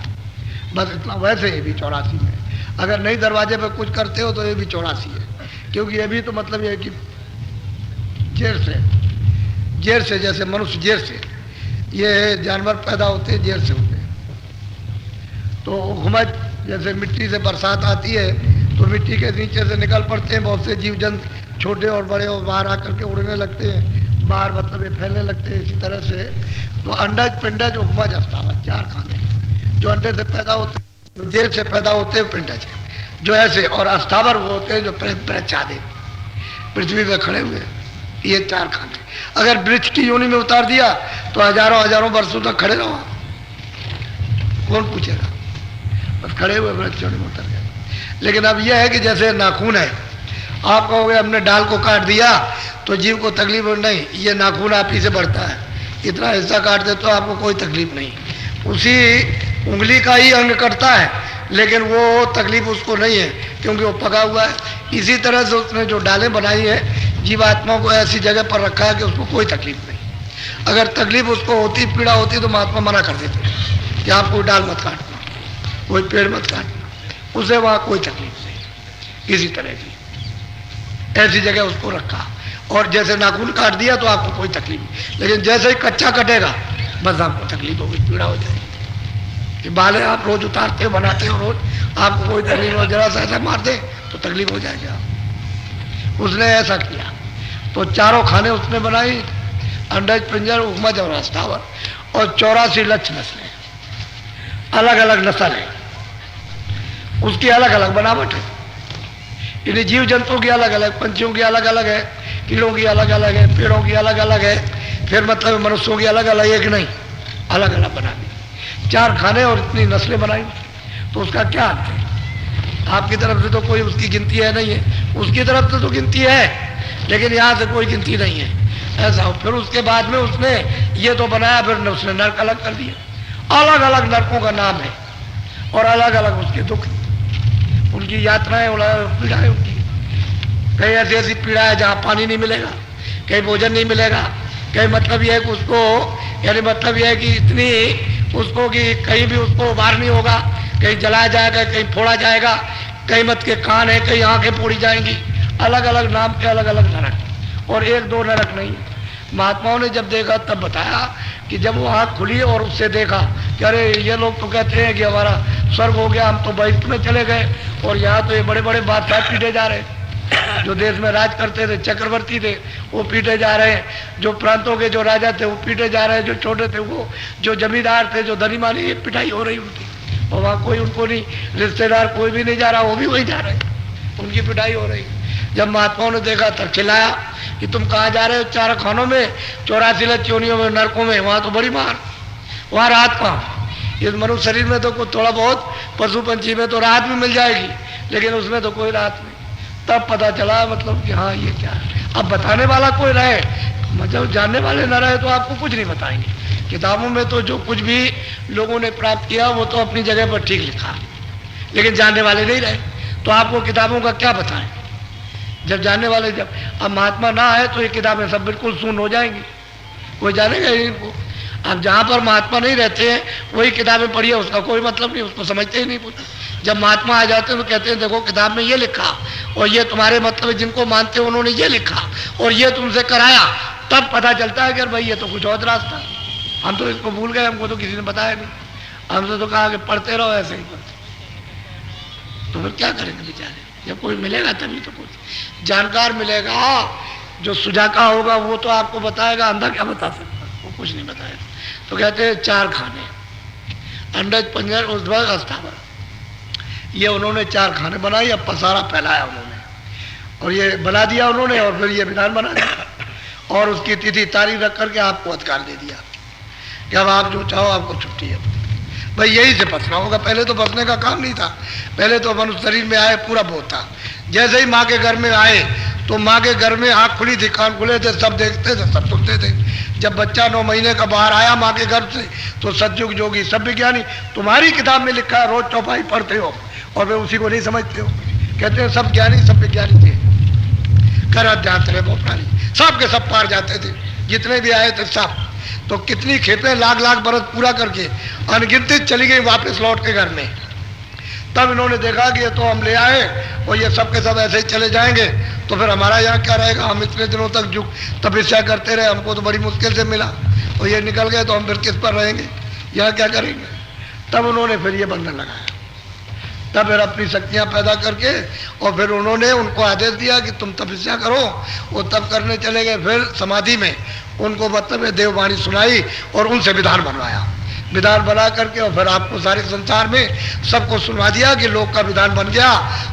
बस इतना। वैसे ये भी 84 में, अगर नहीं दरवाजे पर कुछ करते हो तो ये भी 84 है, क्योंकि ये भी तो मतलब ये है कि जेर से जैसे मनुष्य जेर से, ये जानवर पैदा होते हैं जेर से होते हैं। तो घुमज जैसे मिट्टी से बरसात आती है तो मिट्टी के नीचे से निकल पड़ते हैं बहुत से जीव जंतु, छोटे और बड़े, और बाहर आकर के उड़ने लगते हैं, बाहर मतलब ये फैलने लगते हैं। इसी तरह से तो अंडज, पिंडज, उपमज, अस्थावर 4 खाने जो अंडे से पैदा होते हैं, जेर से पैदा होते हैं पिंडज जो ऐसे, और अस्थावर वो होते हैं जो प्रचादे पृथ्वी पे खड़े हुए, ये 4 खाने। अगर वृक्ष की योनि में उतार दिया तो हजारों हजारों वर्षों तक खड़े रहो, कौन पूछेगा? बस खड़े हुए वृक्ष योनि में उतर गए। लेकिन अब यह है कि जैसे नाखून है, आप कहोगे हमने डाल को काट दिया तो जीव को तकलीफ नहीं, ये नाखून आप ही से बढ़ता है, इतना हिस्सा काट दे तो आपको कोई तकलीफ नहीं, उसी उंगली का ही अंग कटता है, लेकिन वो तकलीफ उसको नहीं है क्योंकि वो पका हुआ है। इसी तरह से उसने जो डालें बनाई है, जीवात्मा को ऐसी जगह पर रखा है कि उसको कोई तकलीफ नहीं। अगर तकलीफ उसको होती, पीड़ा होती, तो महात्मा मना कर देते कि आप कोई डाल मत काटना, कोई पेड़ मत काटना, उसे वहाँ कोई तकलीफ नहीं। इसी तरह की ऐसी जगह उसको रखा, और जैसे नाखून काट दिया तो आपको कोई तकलीफ नहीं, लेकिन जैसे ही कच्चा कटेगा बस आपको तकलीफ होगी, पीड़ा हो जाएगी। कि बालें आप रोज उतारते हो, बनाते हो रोज, आपको कोई तकलीफ हो, जरा सा ऐसा मार दे तो तकलीफ हो जाएगी आप। उसने ऐसा किया तो 4 खाने उसने बनाई, अंडज, पिंजर, उगमज और अस्थावर, और 84 लक्ष्य नस्लें, अलग अलग नस्ल है, उसकी अलग अलग बनावट है। यानी जीव जंतुओं की अलग अलग, पंछियों की अलग अलग है, कीड़ों की अलग अलग है, पेड़ों की अलग अलग है, फिर मतलब मनुष्यों की अलग अलग, एक नहीं अलग अलग बना दी, 4 खाने और इतनी नस्लें बनाई। तो उसका क्या अर्थ है? आपकी तरफ से तो कोई उसकी गिनती है नहीं है, उसकी तरफ से तो गिनती है, लेकिन यहाँ से कोई गिनती नहीं है, ऐसा हो। फिर उसके बाद में उसने ये तो बनाया, फिर उसने नरक अलग कर दिया, अलग अलग नरकों का नाम है और अलग अलग उसके दुख, उनकी यात्राएं, पीड़ाएं उनकी। कहीं ऐसी ऐसी पीड़ा है जहाँ पानी नहीं मिलेगा, कहीं भोजन नहीं मिलेगा, कहीं मतलब यह है कि उसको, यानी मतलब यह है कि इतनी उसको कि कहीं भी उसको बाहर नहीं होगा, कहीं जलाया जाएगा, कहीं फोड़ा जाएगा, कहीं मत के कान है, कहीं आंखें फोड़ी जाएंगी, अलग अलग नाम के अलग अलग नरक, और 1-2 नरक नहीं। महात्माओं ने जब देखा तब बताया कि जब वो आँख खुली और उससे देखा कि अरे ये लोग तो कहते हैं कि हमारा स्वर्ग हो गया, हम तो बैठ में चले गए, और यहाँ तो ये बड़े बड़े बादशाह पीटे जा रहे हैं, जो देश में राज करते थे, चक्रवर्ती थे, वो पीटे जा रहे हैं, जो प्रांतों के जो राजा थे वो पीटे जा रहे हैं, जो छोटे थे वो, जो जमींदार थे, जो धनी मानी, ये पिटाई हो रही उनकी, और वहाँ कोई उनको नहीं, रिश्तेदार कोई भी नहीं जा रहा, वो भी वही जा रहे हैं, उनकी पिटाई हो रही। जब महात्माओं ने देखा तब खिलाया कि तुम कहाँ जा रहे हो? 4 खानों में, 84 लच्चोनियों में, नरकों में, वहाँ तो बड़ी मार, वहाँ राहत कहाँ? इस मनुष्य शरीर में तो थोड़ा बहुत, पशु पंछी में तो राहत भी मिल जाएगी, लेकिन उसमें तो कोई राहत नहीं। तब पता चला मतलब कि हाँ ये क्या है। अब बताने वाला कोई रहे, मतलब जानने वाले न रहे तो आपको कुछ नहीं बताएंगे। किताबों में तो जो कुछ भी लोगों ने प्राप्त किया वो तो अपनी जगह पर ठीक लिखा, लेकिन जानने वाले नहीं रहे, तो आपको किताबों का क्या बताएं? जब जानने वाले, जब अब महात्मा ना आए तो ये किताबें सब बिल्कुल शून्य हो जाएंगी, कोई जानेगा ही इनको। अब जहाँ पर महात्मा नहीं रहते हैं वही किताबें पढ़िए, उसका कोई मतलब नहीं, उसको समझते ही नहीं कुछ। जब महात्मा आ जाते हैं तो कहते हैं देखो किताब में ये लिखा, और ये तुम्हारे मतलब जिनको मानते हो उन्होंने ये लिखा, और ये तुमसे कराया, तब पता चलता है कि भाई ये तो कुछ और रास्ता, हम तो इसको भूल गए, हमको तो किसी ने बताया नहीं, हमसे तो कहा कि पढ़ते रहो, ऐसे ही पढ़ते। तो फिर क्या करेंगे बेचारे? जब कोई मिलेगा तभी तो कुछ जानकार मिलेगा, जो सुजाका होगा वो तो आपको बताएगा, अंधा क्या बता सकता, वो कुछ नहीं बताएगा। तो कहते हैं 4 खाने, अंडज, पंजर, उद्भव, अस्थावर, ये उन्होंने 4 खाने बनाई। अब पसारा फैलाया उन्होंने, और ये बना दिया उन्होंने, और फिर ये विधान बना दिया, और उसकी तिथि तारीख रख करके आपको अधिकार दे दिया कि अब आप जो चाहो आपको छुट्टी है। भाई यही से बचना होगा, पहले तो बचने का काम नहीं था, पहले तो मनुष्य शरीर में आए पूरा बोध था। जैसे ही माँ के घर में आए तो माँ के घर में आँख खुली थी, कान खुले थे, सब देखते थे, सब सुनते थे। जब बच्चा 9 महीने का बाहर आया माँ के घर से तो सतयुग जोगी सब विज्ञानी, तुम्हारी किताब में लिखा है, रोज चौपाई पढ़ते हो और वे उसी को नहीं समझते हो। कहते हैं सब ज्ञानी, सब विज्ञानी थे, कर जाते रहे प्राणी, सब के सब पार जाते थे, जितने भी आए थे सब। तो कितनी खेपें लाख लाख बरस पूरा करके अनगिनती चली गई वापस लौट के घर में। तब इन्होंने देखा कि ये तो हम ले आए और ये सब के सब ऐसे ही चले जाएंगे, तो फिर हमारा यहाँ क्या रहेगा? हम इतने दिनों तक जो तपस्या करते रहे, हमको तो बड़ी मुश्किल से मिला, और ये निकल गए तो हम फिर किस पर रहेंगे, यहाँ क्या करेंगे? तब उन्होंने फिर ये बंधन लगाया, तब फिर अपनी शक्तियाँ पैदा करके, और फिर उन्होंने उनको आदेश दिया कि तुम तपस्या करो, वो तब करने चले गए। फिर समाधि में उनको मतलब देववाणी सुनाई और उनसे विधान बनवाया, विधान बना करके, और फिर आपको सारे संसार में सबको सुनवा दिया कि लोक का विधान बन गया,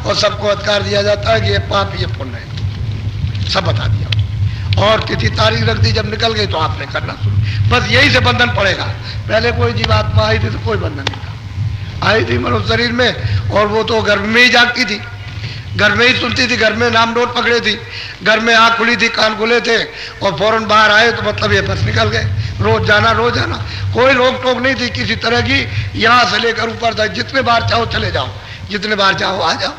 और सबको अधिकार दिया जाता है कि ये पाप ये पुण्य है, सब बता दिया। और तिथि तारीख रख दी, जब निकल गई तो आपने करना शुरू। बस यही से बंधन पड़ेगा। पहले कोई जीवात्मा आई थी तो कोई बंधन नहीं था, आई थी मनुष्य शरीर में, और वो तो गर्भ में ही जागती थी, घर में ही सुनती थी, घर में नाम नोट पकड़े थी, घर में आँख खुली थी, कान खुले थे, और फौरन बाहर आए तो मतलब ये बस निकल गए। रोज जाना, कोई रोक टोक नहीं थी किसी तरह की, यहाँ से लेकर ऊपर तक जितने बार चाहो चले जाओ, जितने बार चाहो आ जाओ,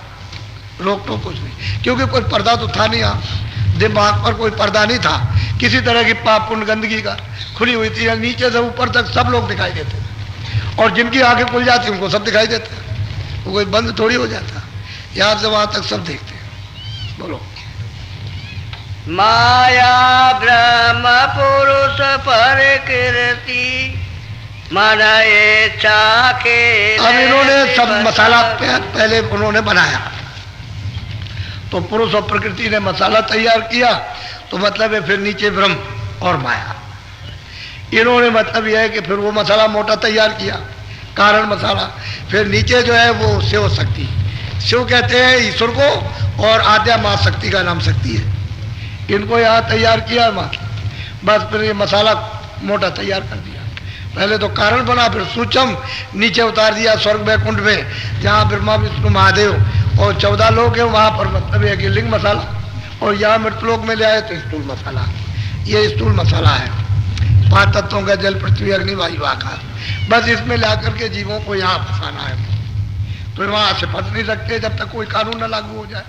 रोक टोक कुछ नहीं, क्योंकि कोई पर्दा तो था नहीं, यहाँ दिमाग पर कोई पर्दा नहीं था किसी तरह की पाप पुण्य गंदगी का, खुली हुई थी, नीचे से ऊपर तक सब लोग दिखाई देते, और जिनकी आंखें खुल जाती उनको सब दिखाई देते, वो कोई बंद थोड़ी हो जाता, यहाँ से वहां तक सब देखते हैं। बोलो। माया ब्रह्म पुरुष प्रकृति मन इच्छा के। अब इन्होंने सब मसाला पहले उन्होंने बनाया, तो पुरुष और प्रकृति ने मसाला तैयार किया, तो मतलब है फिर नीचे ब्रह्म और माया। इन्होंने मतलब यह है कि फिर वो मसाला मोटा तैयार किया, कारण मसाला, फिर नीचे जो है वो शिव शक्ति, शिव कहते हैं ईश्वर को, और आद्या माँ शक्ति का नाम शक्ति है। इनको यहाँ तैयार किया माँ, बस फिर ये मसाला मोटा तैयार कर दिया। पहले तो कारण बना, फिर सूक्ष्म नीचे उतार दिया स्वर्ग वैकुंठ में, जहाँ ब्रह्मा विष्णु महादेव और 14 लोग हैं, वहाँ पर मतलब है कि लिंग मसाला, और यहाँ मृतलोक में ले आए तो स्थूल मसाला। ये स्थूल मसाला है 5 तत्वों का, जल पृथ्वी अग्नि वायु आकाश। बस इसमें ला करके जीवों को यहाँ फंसाना है। तो वहाँ से फंस नहीं सकते जब तक कोई कानून न लागू हो जाए।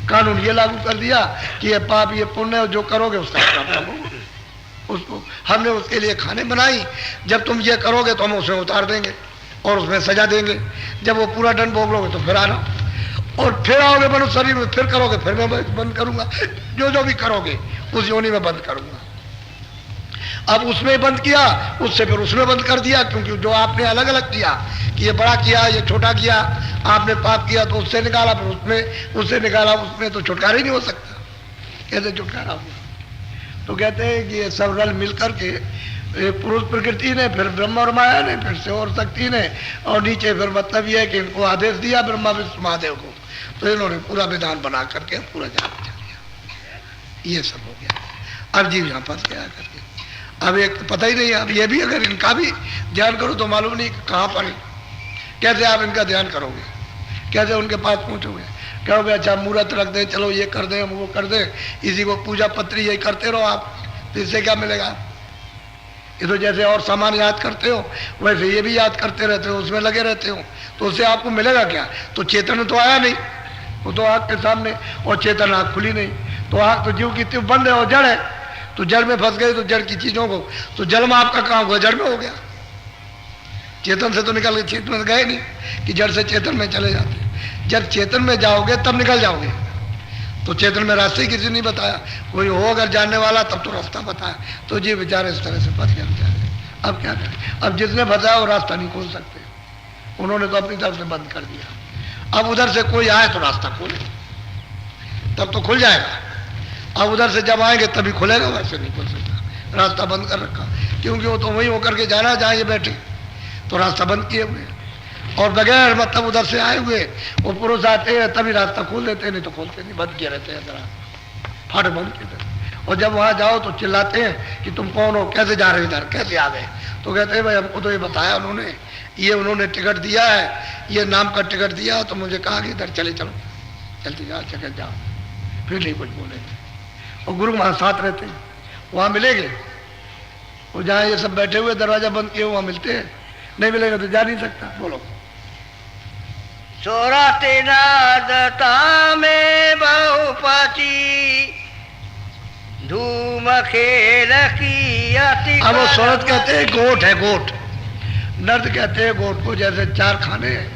कानून ये लागू कर दिया कि ये पाप ये पुण्य जो करोगे उसका प्राप्त होगा। उसको हमने उसके लिए खाने बनाई, जब तुम ये करोगे तो हम उसे उतार देंगे और उसमें सजा देंगे। जब वो पूरा दंड भोग लोगे तो फिर आना, और फिर आओगे मनुष्य शरीर में, फिर करोगे, फिर मैं बंद करूंगा। जो जो भी करोगे उस योनि में बंद करूंगा। अब उसमें बंद किया, उससे फिर उसमें बंद कर दिया, क्योंकि जो आपने अलग अलग किया कि ये बड़ा किया ये छोटा किया, आपने पाप किया तो उससे निकाला, फिर उसमें उससे निकाला, उसमें तो छुटकारा ही नहीं हो सकता। कैसे छुटकारा होगा? तो कहते हैं कि ये सब रल मिल करके पुरुष प्रकृति ने, फिर ब्रह्मा और माया ने, फिर से और शक्ति ने, और नीचे फिर मतलब ये है कि इनको आदेश दिया ब्रह्मा विष्णु महादेव को, तो इन्होंने पूरा विधान बना करके पूरा जान बचा दिया। ये सब हो गया। अब जीव यहाँ फंस गया करके, अब एक तो पता ही नहीं। अब ये भी अगर इनका भी ध्यान करो तो मालूम नहीं कहाँ पर है। कैसे आप इनका ध्यान करोगे, कैसे उनके पास पहुँचोगे? कहोगे अच्छा मूर्त रख दें, चलो ये कर दें वो कर दें, इसी को पूजा पत्री यही करते रहो आप, तो इससे क्या मिलेगा? ये तो जैसे और सामान याद करते हो वैसे ये भी याद करते रहते हो, उसमें लगे रहते हो, तो उससे आपको मिलेगा क्या? तो चेतन तो आया नहीं, वो तो आँख के सामने, और चेतन आँख खुली नहीं, तो आँख तो जीव की तरफ बंद है और जड़ है, तो जड़ में फंस गए, तो जड़ की चीजों को, तो जड़ में आपका काम हुआ, जड़ में हो गया। चेतन से तो निकल गए, चेतन में गए नहीं कि जड़ से चेतन में चले जाते। जब चेतन में जाओगे तब निकल जाओगे। तो चेतन में रास्ते किसी नहीं बताया, कोई हो अगर जानने वाला तब तो रास्ता बताया। तो जी बेचारे इस तरह से फंस गए बेचारे। अब क्या करें? अब जिसने फंसाया वो रास्ता नहीं खोल सकते, उन्होंने तो अपनी तरफ से बंद कर दिया। अब उधर से कोई आए तो रास्ता खोले, तब तो खुल जाएगा। अब उधर से जब आएंगे तभी खुलेगा, वैसे नहीं खुल सकता, रास्ता बंद कर रखा। क्योंकि वो तो वही होकर के जाना जहाँ ये बैठे, तो रास्ता बंद किए हुए, और बगैर मतलब उधर से आए हुए वो पुरुष आते हैं तभी रास्ता खोल देते, नहीं तो खोलते नहीं, बंद किए रहते हैं जरा फाटक बंद किए। और जब वहाँ जाओ तो चिल्लाते हैं कि तुम कौन हो, कैसे जा रहे हो इधर, कैसे आ गए? तो कहते हैं भाई हमको तो ये बताया उन्होंने, ये उन्होंने टिकट दिया है, ये नाम का टिकट दिया, तो मुझे कहा कि इधर चले चलो, चलते जाओ चले जाओ, फिर नहीं कुछ बोलेंगे। और गुरु वहाँ साथ रहते हैं, वहाँ मिलेंगे, वो जहाँ ये सब बैठे हुए दरवाजा बंद किए वहाँ मिलते हैं, नहीं मिलेगा तो जा नहीं सकता। बोलो। सोराते नादता में बहुपति धूम खेल की अति। अब वो सोरत कहते हैं गोट है, गोट। नर्द कहते हैं गोट को, जैसे 4 खाने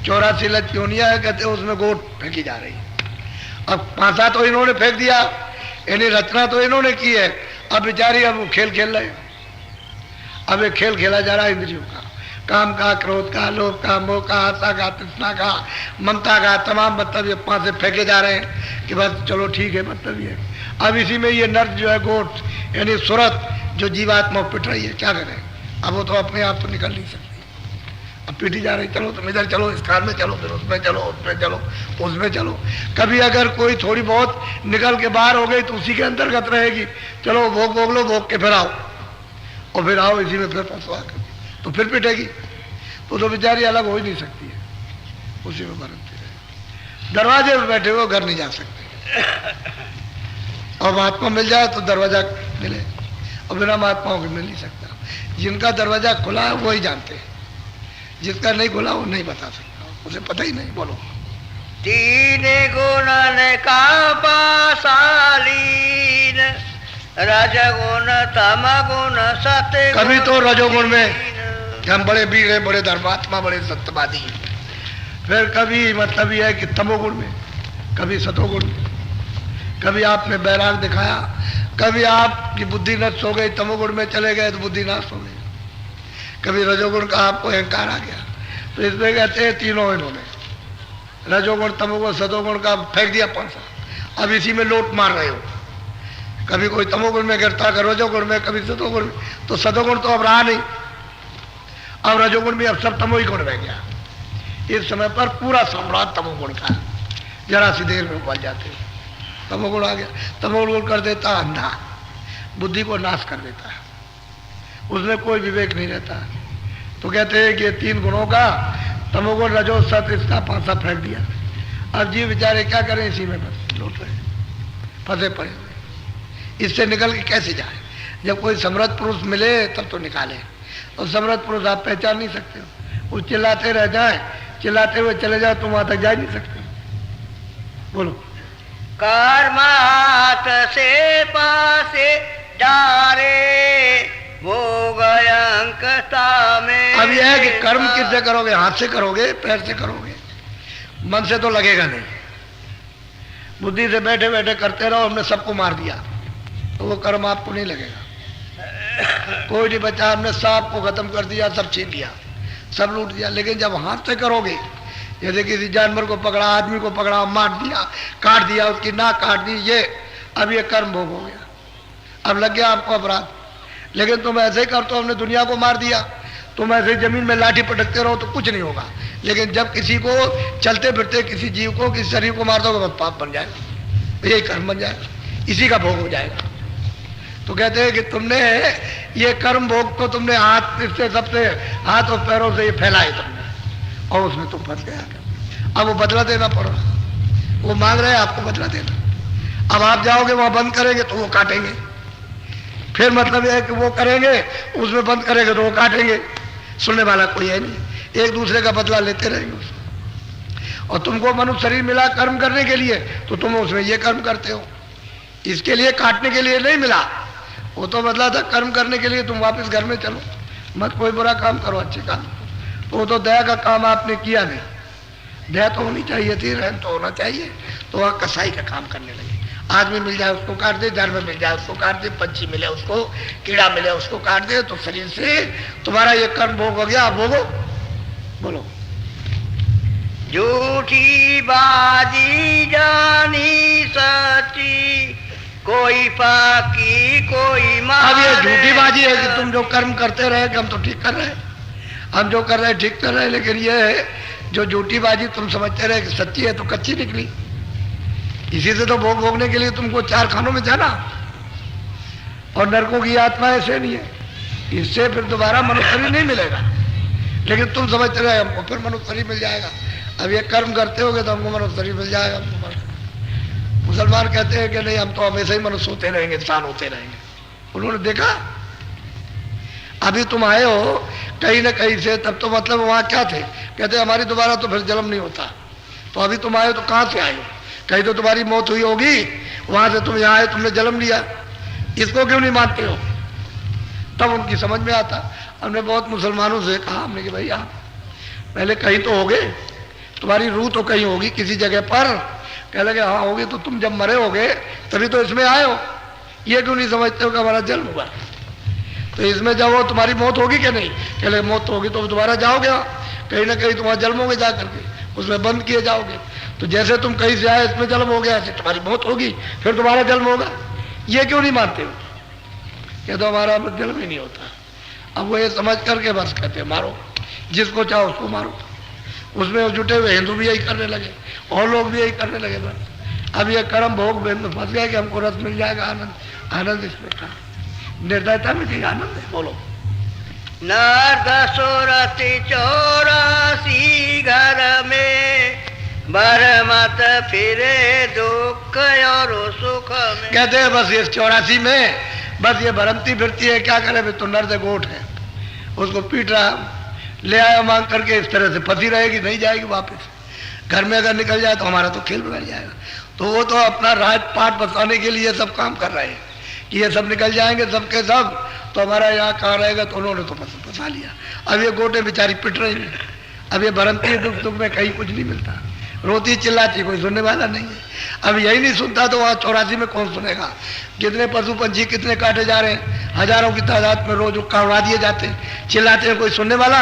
84 लचकोनिया है, कहते हैं उसमें गोट फेंकी जा रही है। अब 5 तो इन्होंने फेंक दिया, यानी रचना तो इन्होंने की है, अब बेचारी अब वो खेल खेल रहे। अब एक खेल खेला जा रहा है इंद्रियों का, काम का, क्रोध का, लोभ का, मोह का, आशा का, तृष्णा का, ममता का, तमाम मतलब ये 5 से फेंके जा रहे हैं कि बस चलो ठीक है मतलब ये। अब इसी में ये नर्द जो है गोट यानी सूरत जो जीवात्मा पिट रही है, क्या करें? अब वो तो अपने आप तो निकल नहीं सकती, अब पीटी जा रही, चलो तुम इधर चलो, इस कार में चलो, फिर उसमें चलो, उसमें चलो, उसमें चलो। कभी अगर कोई थोड़ी बहुत निकल के बाहर हो गई तो उसी के अंतर्गत रहेगी, चलो भोग लो, भोग के फिर आओ, और फिर आओ इसी में फिर फंसवा कर, तो फिर पिटेगी। तो बेचारी अलग हो ही नहीं सकती है, उसी में बरतती रहे। दरवाजे में बैठे हुए घर नहीं जा सकते, और महात्मा मिल जाए तो दरवाजा मिले, और बिना महात्माओं के मिल नहीं सकता। जिनका दरवाजा खुला है वो ही जानते हैं, जिसका नहीं खुला वो नहीं बता सकता, उसे पता ही नहीं। बोलो। 3 गुणन का पाशालीन रजगुण तमगुण सत्य। कभी तो रजोगुण में हम बड़े वीर हैं, बड़े धर्मात्मा, बड़े सत्यवादी, फिर कभी मतलब यह है कि तमोगुण में, कभी सतोगुण में। कभी आपने बैराग दिखाया, कभी आपकी बुद्धि नष्ट हो गई, तमोगुण में चले गए तो बुद्धि नष्ट हो गई। कभी रजोगुण का आपको अहंकार आ गया, तो इसमें कहते हैं तीनों इन्होंने, रजोगुण, तमोगुण, सतोगुण का फेंक दिया 5। अब इसी में लोट मार रहे हो, कभी कोई तमोगुण में गिरता, कभी रजोगुण में, कभी सतोगुण में। तो सतोगुण तो अब रहा नहीं, अब रजोगुण में, अब सब तमो ही गुण रह गया। इस समय पर पूरा सम्राट तमोगुण का है। जरा सी देर में उबल जाते हैं। तमोगुण आ गया, तमोगुण कर देता अंधा, बुद्धि को नाश कर देता है, उसमें कोई विवेक नहीं रहता। तो कहते हैं कि ये 3 गुणों का तमोगुण रजो सत इसका पासा फेंक दिया। अब जीव बेचारे क्या करें, इसी में बस लौट रहे, फंसे पड़े हुए। इससे निकल के कैसे जाए? जब कोई समृद्ध पुरुष मिले तब तो निकाले, और समृद्ध पुरुष आप पहचान नहीं सकते हो। वो चिल्लाते रह जाए, चिल्लाते हुए चले जाओ, तुम वहां तक जा नहीं सकते। बोलो। कर्मात से पासे डारे भोग अंकता में। अब यह है कि कर्म किससे करोगे? हाथ से करोगे, पैर से करोगे, मन से तो लगेगा नहीं। बुद्धि से बैठे बैठे करते रहो, हमने सबको मार दिया, तो वो कर्म आपको नहीं लगेगा। कोई नहीं बचा, हमने सांप को खत्म कर दिया, सब छीन लिया, सब लूट दिया। लेकिन जब हाथ से करोगे, जैसे किसी जानवर को पकड़ा, आदमी को पकड़ा, मार दिया, काट दिया, उसकी नाक काट दी, ये अब ये कर्म भोग हो गया, अब लग गया आपको अपराध। लेकिन तुम ऐसे ही करते हो, हमने दुनिया को मार दिया, तुम ऐसे जमीन में लाठी पटकते रहो तो कुछ नहीं होगा। लेकिन जब किसी को चलते फिरते किसी जीव को, किसी शरीर को मार दोगे, पाप बन जाएगा, यही कर्म बन जाएगा, इसी का भोग हो जाएगा। तो कहते हैं कि तुमने ये कर्म भोग को तुमने हाथ से, सबसे हाथ और पैरों से ये फैलाए तुमने, और उसमें तुम फंस गया। अब वो बदला देना पड़ रहा, वो मांग रहे हैं आपको बदला देना। अब आप जाओगे वहां बंद करेंगे तो वो काटेंगे, फिर मतलब यह है कि वो करेंगे, उसमें बंद करेंगे तो वो काटेंगे। सुनने वाला कोई है नहीं, एक दूसरे का बदला लेते रहेंगे उसमें। और तुमको मनुष्य शरीर मिला कर्म करने के लिए, तो तुम उसमें ये कर्म करते हो, इसके लिए काटने के लिए नहीं मिला। वो तो बदला था कर्म करने के लिए, तुम वापस घर में चलो, मत कोई बुरा काम करो, अच्छे काम। तो वो तो दया का काम आपने किया नहीं, दया तो होनी चाहिए थी, रहम तो होना चाहिए। तो वह कसाई का काम करने लगे, आदमी मिल जाए उसको काट दे, जानवर मिल जाए उसको काट दे, पंछी मिले उसको, कीड़ा मिले उसको काट दे। तो शरीर से तुम्हारा ये कर्म भोग हो गया, आप भोगो। बोलो। झूठी बाजी जानी सच्ची, कोई पाकी कोई मारे। अब ये झूठी बाजी है कि तुम जो कर्म करते रहे कि हम तो ठीक कर रहे हैं, हम जो कर रहे हैं ठीक कर रहे हैं, लेकिन ये है जो झूठी बाजी तुम समझते रहे कि सच्ची है तो कच्ची निकली। इसी से तो भोग भोगने के लिए तुमको 4 खानों में जाना, और नरकों की आत्मा ऐसे नहीं है, इससे फिर दोबारा मनुष्य शरीर नहीं मिलेगा। लेकिन तुम समझते रहे हमको फिर मनुष्य शरीर मिल जाएगा। अब ये कर्म करते होगे तो हमको मनुष्य शरीर मिल जाएगा। मुसलमान कहते हैं कि नहीं, हम तो हमेशा ही मनुष्य होते रहेंगे, इंसान होते रहेंगे। उन्होंने देखा अभी तुम आए हो कहीं ना कहीं से, तब तो मतलब वहां क्या थे? कहते हमारी दोबारा तो फिर जन्म नहीं होता। तो अभी तुम आए तो कहां से आए हो? कहीं तो तुम्हारी मौत हुई होगी, वहां से तुम यहाँ आए, तुमने जन्म लिया, इसको क्यों नहीं मानते हो? तब उनकी समझ में आता। हमने बहुत मुसलमानों से कहा, हमने कि भाई आप पहले कहीं तो होगे, तुम्हारी रूह तो कहीं होगी किसी जगह पर। कह लगे हाँ होगी, तो तुम जब मरे होगे तभी तो इसमें आए हो, ये क्यों नहीं समझते हो कि हमारा जन्म हुआ? तो इसमें जब हो तुम्हारी मौत होगी कि नहीं? कह लगे मौत तो होगी, तो दोबारा जाओगे कहीं ना कहीं, तुम्हारा जन्म होगे जा करके, उसमें बंद किए जाओगे। तो जैसे तुम कहीं से आए इसमें जन्म हो गया, ऐसे तुम्हारी मौत होगी, फिर तुम्हारा जन्म होगा। ये क्यों नहीं मानते हो? ये तो हमारा जन्म ही नहीं होता। अब वो ये समझ करके बस कहते मारो, जिसको चाहो उसको मारो। उसमें जुटे हुए हिंदू भी यही करने लगे, और लोग भी यही करने लगे। बस अब ये कर्म भोग में फंस गए कि हमको रस मिल जाएगा, आनंद। आनंद इसमें था, निर्दयता में कहीं आनंद है। बोलो। नर्द सुरति 84 घर में, बरमत फिरे दुख और सुख में। कहते हैं बस ये 84 में बस ये भरमती फिरती है, क्या करे? तो नर्द गोट है, उसको पीट रहा, ले आया मांग करके, इस तरह से फंसी रहेगी, नहीं जाएगी वापस। घर में अगर निकल जाए तो हमारा तो खेल बिगड़ जाएगा। तो वो तो अपना राज पाट बसाने के लिए सब काम कर रहे हैं कि ये सब निकल जाएंगे सबके सब, तो हमारा यहाँ कहाँ रहेगा? तो उन्होंने तो फंसा लिया। अब ये गोटे बेचारी पिट रही है, अब ये भरमती दुख दुख में कहीं कुछ नहीं मिलता, रोती चिल्लाती, कोई सुनने वाला नहीं है। अब यही नहीं सुनता तो वहाँ 84 में कौन सुनेगा? कितने पशु पंछी कितने काटे जा रहे हैं, हजारों की तादाद में रोज काटवा दिए जाते हैं, चिल्लाते हैं, कोई सुनने वाला?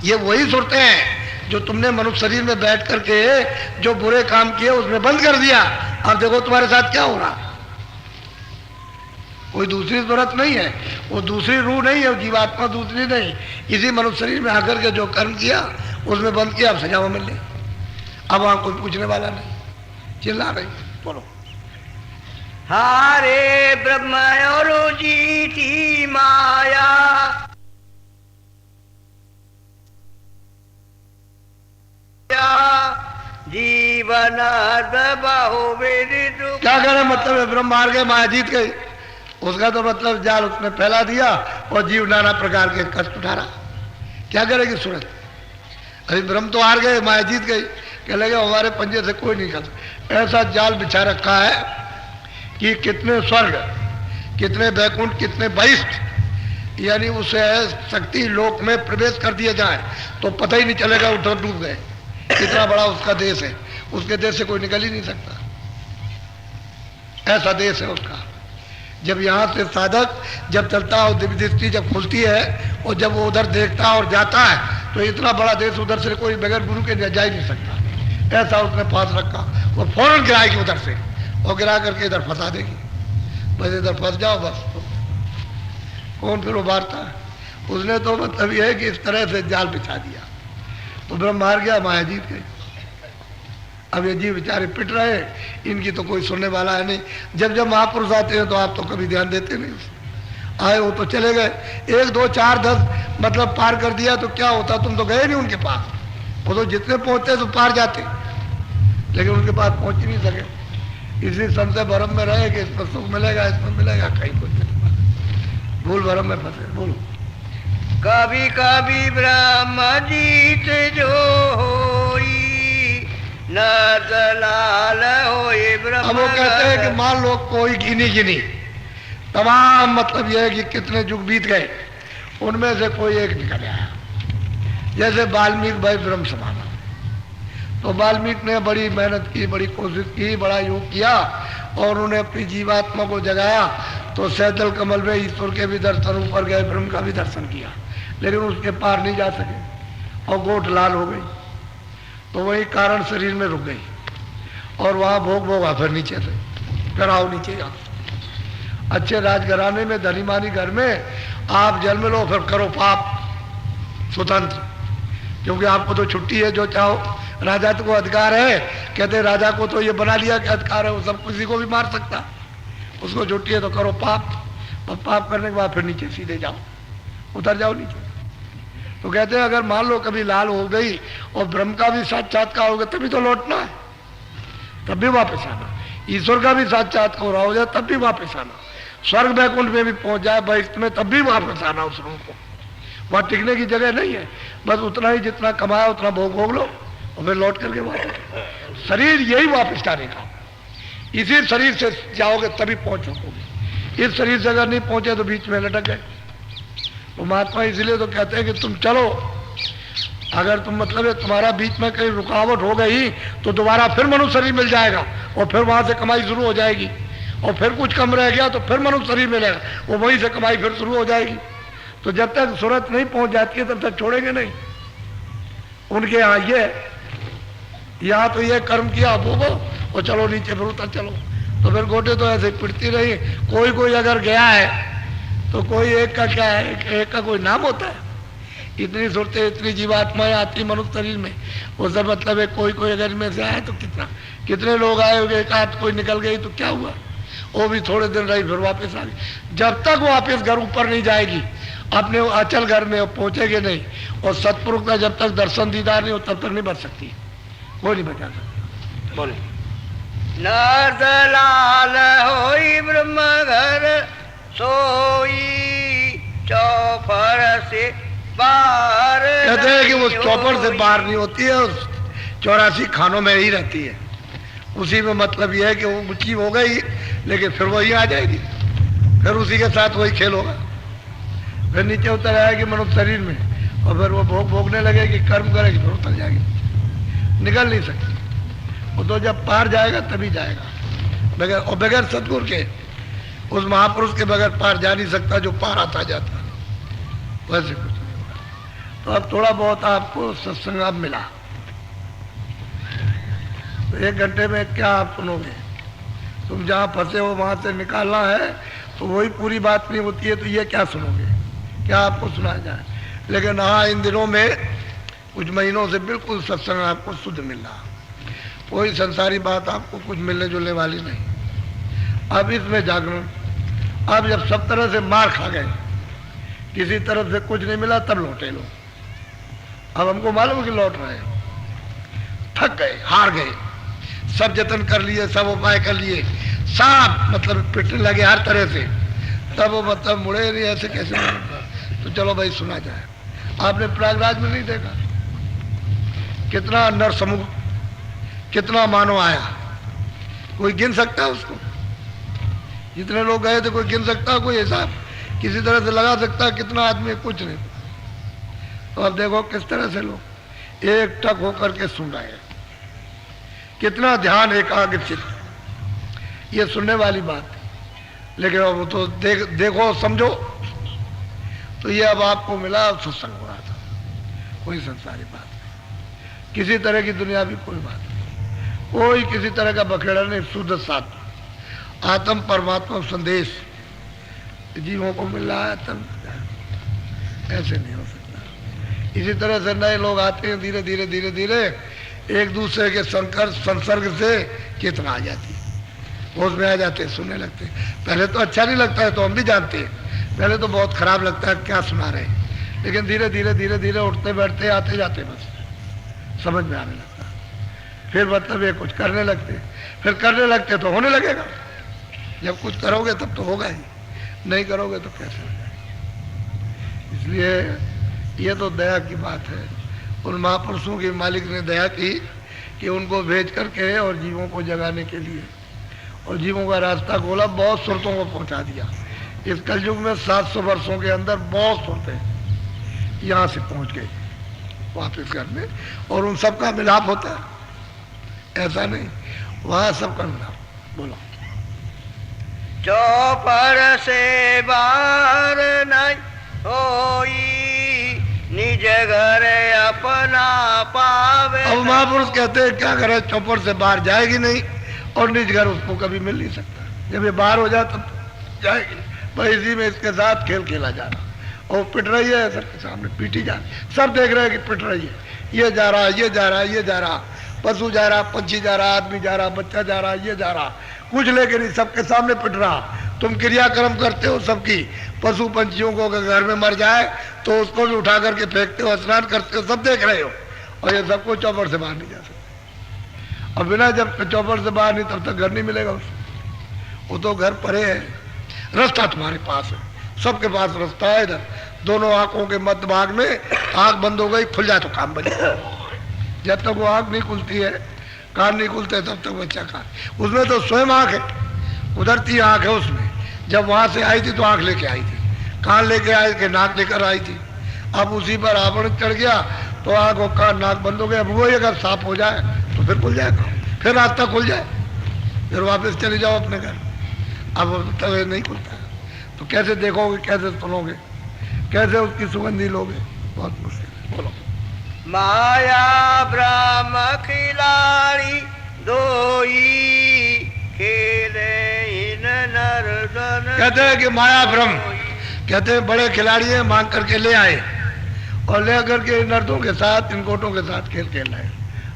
ये वही सुनते हैं जो तुमने मनुष्य शरीर में बैठ करके जो बुरे काम किए उसमें बंद कर दिया। अब देखो तुम्हारे साथ क्या हो रहा। कोई दूसरी जरूरत नहीं है, वो दूसरी रूह नहीं है, जीवात्मा दूसरी नहीं, इसी मनुष्य शरीर में आकर के जो कर्म किया उसमें बंद किया, अब सजा मिल ली। अब वहां कोई पूछने वाला नहीं, चिल्ला रही। बोलो। हारे ब्रह्म और जीती माया, जीवन क्या करे, मतलब है ब्रह्म मार गए, माया जीत गई। उसका तो मतलब जाल उसने फैला दिया और जीव नाना प्रकार के कष्ट उठा रहा। क्या करेगी सूरत? अभी ब्रह्म तो हार गए, माया जीत गई। कह लगे हमारे पंजे से कोई नहीं कर। ऐसा जाल बिछा रखा है कि कितने स्वर्ग, कितने वैकुंठ, कितने वैष्ठ, यानी उसे शक्ति लोक में प्रवेश कर दिए जाए तो पता ही नहीं चलेगा उधर डूब गए। इतना बड़ा उसका देश है, उसके देश से कोई निकल ही नहीं सकता, ऐसा देश है उसका। जब यहाँ से साधक जब चलता है, दिव्य दृष्टि जब खुलती है और जब वो उधर देखता है और जाता है तो इतना बड़ा देश उधर से कोई बगैर गुरु के जा ही नहीं सकता। ऐसा उसने पास रखा। वो फौरन गिराएगी उधर से और गिरा करके इधर फंसा देगी। बस इधर फंस जाओ, बस कौन फिर उबारता है? उसने तो मतलब ये है कि इस तरह से जाल बिछा दिया तो ब्रह्म मार गया, माया जीत गई। अब ये जीव बेचारे पिट रहे, इनकी तो कोई सुनने वाला है नहीं। जब जब महापुरुष आते हैं तो आप तो कभी ध्यान देते नहीं। आए वो तो चले गए, 1 2 4 10 मतलब पार कर दिया तो क्या होता, तुम तो गए नहीं उनके पास। वो तो जितने पहुंचते तो पार जाते, लेकिन उनके पास पहुंच ही नहीं सके। इसी संशय भरम में रहे कि इसमें सुख मिलेगा, इसमें मिलेगा, कहीं कुछ नहीं, भूल भरम में फंसे। बोलो। कभी कभी ब्रह्म जीत जो होई, न दलाल होए ब्रह्म। अब वो कहते हैं कि मान लो कोई गिनी तमाम, मतलब यह है कि कितने युग बीत गए, उनमें से कोई एक निकल आया। जैसे वाल्मीकि भाई ब्रह्म समाना, तो वाल्मीकि ने बड़ी मेहनत की, बड़ी कोशिश की, बड़ा योग किया और उन्होंने अपनी जीवात्मा को जगाया। तो सैदल कमल में ईश्वर के भी दर्शन, ऊपर गए ब्रह्म का भी दर्शन किया, लेकिन उसके पार नहीं जा सके और गोट लाल हो गई। तो वही कारण शरीर में रुक गई और वहां भोग भोगा फिर नीचे से, फिर आओ नीचे जाओ। अच्छे राजघराने में, धनीमानी घर में आप जन्म लो, फिर करो पाप स्वतंत्र, क्योंकि आपको तो छुट्टी है, जो चाहो। राजा को अधिकार है, कहते राजा को तो ये बना लिया कि अधिकार है, वो सब किसी को भी मार सकता, उसको छुट्टी है तो करो पाप। और पाप करने के बाद फिर नीचे सीधे जाओ, उतर जाओ नीचे। तो कहते हैं अगर मान लो कभी लाल हो गई और ब्रह्म का भी साक्षात्कार हो गया तभी तो लौटना है, तब भी वापस आना। ईश्वर का भी साक्षात्कार हो रहा हो जाए तब भी वापस आना। स्वर्ग वैकुंठ में भी पहुंच जाए वैष्ठ में तब भी वापस आना उस रूम को। वहां टिकने की जगह नहीं है, बस उतना ही जितना कमाया उतना भोग भोग लो और फिर लौट करके वापस। शरीर यही वापस आने का, इसी शरीर से जाओगे तभी पहुंच सकोगे। इस शरीर से अगर नहीं पहुंचे तो बीच में लटक गए। तो महात्मा इसलिए तो कहते हैं कि तुम चलो, अगर तुम मतलब है तुम्हारा बीच में कहीं रुकावट हो गई तो दोबारा फिर मनुष्य शरीर मिल जाएगा और फिर वहां से कमाई शुरू हो जाएगी। और फिर कुछ कम रह गया तो फिर मनुष्य शरीर मिलेगा, वो वहीं से कमाई फिर शुरू हो जाएगी। तो जब तक सूरत नहीं पहुंच जाती है तब तक छोड़ेंगे नहीं। उनके यहाँ ये, यहाँ तो ये कर्म किया भोगो और चलो नीचे फिर उतर चलो। तो फिर गोटे तो ऐसे पिटती रही। कोई कोई अगर गया है तो कोई एक का क्या है, एक का कोई नाम होता है। इतनी सूरतें, इतनी जीवात्माएं आती मनुष्य शरीर में, वो सब मतलब है कोई कोई अगर में से आए तो कितने लोग आए होंगे, एक आध कोई निकल गई तो क्या हुआ, वो भी थोड़े दिन रही फिर वापस आ गई। जब तक वापस घर ऊपर नहीं जाएगी अपने अचल घर में पहुंचेगे नहीं, और सतपुरुष का जब तक दर्शन दीदार नहीं हो तब तक नहीं बच सकती, वो नहीं बचा सकती। बोले। नर्दलाल होई ब्रह्म घर सोई, चौपर से बाहर। कहते हैं कि वो चौपर से बाहर नहीं होती है, उस 84 खानों में ही रहती है। उसी में मतलब यह है कि वो ऊंची हो गई लेकिन फिर वही आ जाएगी, फिर उसी के साथ वही खेल होगा, फिर नीचे उतर आएगी मनुष्य शरीर में और फिर वो भोगने लगेगी, कर्म करेगी, फिर उतर जाएगी, निकल नहीं सकती। वो तो जब पार जाएगा तभी जाएगा, बगैर और बगैर सदगुरु के, उस महापुरुष के बगैर पार जा नहीं सकता जो पार आता जाता। वैसे कुछ नहीं होगा। तो अब थोड़ा बहुत आपको सत्संग अब मिला, तो 1 घंटे में क्या आप सुनोगे? तुम जहाँ फंसे हो वहाँ से निकालना है तो वही पूरी बात नहीं होती है, तो ये क्या सुनोगे, क्या आपको सुनाया जाए। लेकिन हाँ, इन दिनों में कुछ महीनों से बिल्कुल सत्संग आपको शुद्ध मिल रहा, कोई संसारी बात आपको कुछ मिलने जुलने वाली नहीं। अब इसमें जागरण, अब जब सब तरह से मार खा गए, किसी तरफ से कुछ नहीं मिला, तब लौटे लोग। अब हमको मालूम है कि लौट रहे हैं, थक गए, हार गए, सब जतन कर लिए, सब उपाय कर लिए, सब मतलब पिटने लगे हर तरह से, तब वो मतलब मुड़े नहीं, ऐसे कैसे मुड़े? तो चलो भाई सुना जाए। आपने प्रयागराज में नहीं देखा कितना नर समूह, कितना मानव आया, कोई गिन सकता है उसको? जितने लोग गए थे कोई गिन सकता है? कोई हिसाब किसी तरह से लगा सकता है कितना आदमी? कुछ नहीं। तो अब देखो किस तरह से लोग एक टक होकर के सुन रहे हैं, कितना ध्यान एकाग्रचित, ये सुनने वाली बात है। लेकिन अब तो देखो समझो, तो ये अब आपको मिला सत्संग हो रहा था, कोई संसारी बात नहीं, किसी तरह की दुनिया भी कोई बात नहीं, कोई किसी तरह का बखेड़ा नहीं, शुद्ध सात्व आत्म परमात्मा संदेश जीवों को मिल रहा है, तब ऐसे नहीं हो सकता। इसी तरह से नए लोग आते हैं, धीरे धीरे धीरे धीरे एक दूसरे के संसर्ग से चेतना आ जाती है, होश में आ जाते हैं, सुनने लगते हैं। पहले तो अच्छा नहीं लगता है, तो हम भी जानते हैं, पहले तो बहुत खराब लगता है क्या सुना रहे हैं, लेकिन धीरे धीरे धीरे धीरे उठते बैठते आते जाते बस समझ में आने लगता है। फिर मतलब ये कुछ करने लगते, फिर करने लगते तो होने लगेगा। जब कुछ करोगे तब तो होगा ही, नहीं करोगे तो कैसे होगा? इसलिए ये तो दया की बात है। उन महापुरुषों की मालिक ने दया की कि उनको भेज करके और जीवों को जगाने के लिए, और जीवों का रास्ता खोला, बहुत सुरतों को पहुंचा दिया। इस कलयुग में 700 वर्षों के अंदर बहुत सुरतें यहाँ से पहुंच गई वापस घर में, और उन सबका मिलाप होता है, ऐसा नहीं, वहाँ सबका मिलाप। बोलो चौपर से बार नहीं होई, निज घर अपना पावे। अब महापुरुष कहते हैं क्या करे, चौपर से बाहर जाएगी नहीं, और निज घर उसको कभी मिल नहीं सकता। जब ये बाहर हो जाए तब जाएगी। भाई इसी में इसके साथ खेल खेला जा रहा, और पिट रही है सबके सामने, पीटी जा रही, सब देख रहे हैं कि पिट रही है, ये जा रहा, ये जा रहा, ये जा रहा, पशु जा रहा, पंछी जा रहा, आदमी जा रहा, बच्चा जा रहा, ये जा रहा, कुछ लेके नहीं, सबके सामने पिट रहा। तुम क्रियाक्रम करते हो सबकी, पशु पंछियों को अगर घर में मर जाए तो उसको भी उठा करके फेंकते हो, स्नान करते हो, सब देख रहे हो, और ये सबको चौपर से बाहर नहीं जा सकते। और बिना जब चौपर से बाहर नहीं, तब तक घर नहीं मिलेगा उसको। वो तो घर परे है, रास्ता तुम्हारे पास है, सबके पास रास्ता है। इधर दोनों आंखों के मध्य भाग में आंख बंद हो गई, खुल जाए तो काम बन जाए। जब तक वो आंख नहीं खुलती है, कान नहीं खुलते, तब तक बच्चा कान, उसमें तो स्वयं आंख है, उधरती आंख है उसमें। जब वहां से आई थी तो आंख लेके आई थी, कान लेके आई थी, नाक लेकर आई थी। अब उसी पर आवरण चढ़ गया तो आंख और कान नाक बंद हो गया। अब वही अगर साफ हो जाए तो फिर खुल जाएगा, फिर रास्ता खुल जाए, फिर वापस चले जाओ अपने घर। अब तक नहीं खुलता है तो कैसे देखोगे, कैसे सुनोगे, कैसे उसकी सुगंधी लोगे? बहुत मुश्किल है। बोलो माया ब्रह्म खिलाड़ी दोई, खेले इन नर्दन। कहते हैं कि माया ब्रह्म, कहते हैं बड़े खिलाड़ी हैं, मांग करके ले आए, और ले करके नर्दों के साथ, इन गोटों के साथ खेल खेल रहे,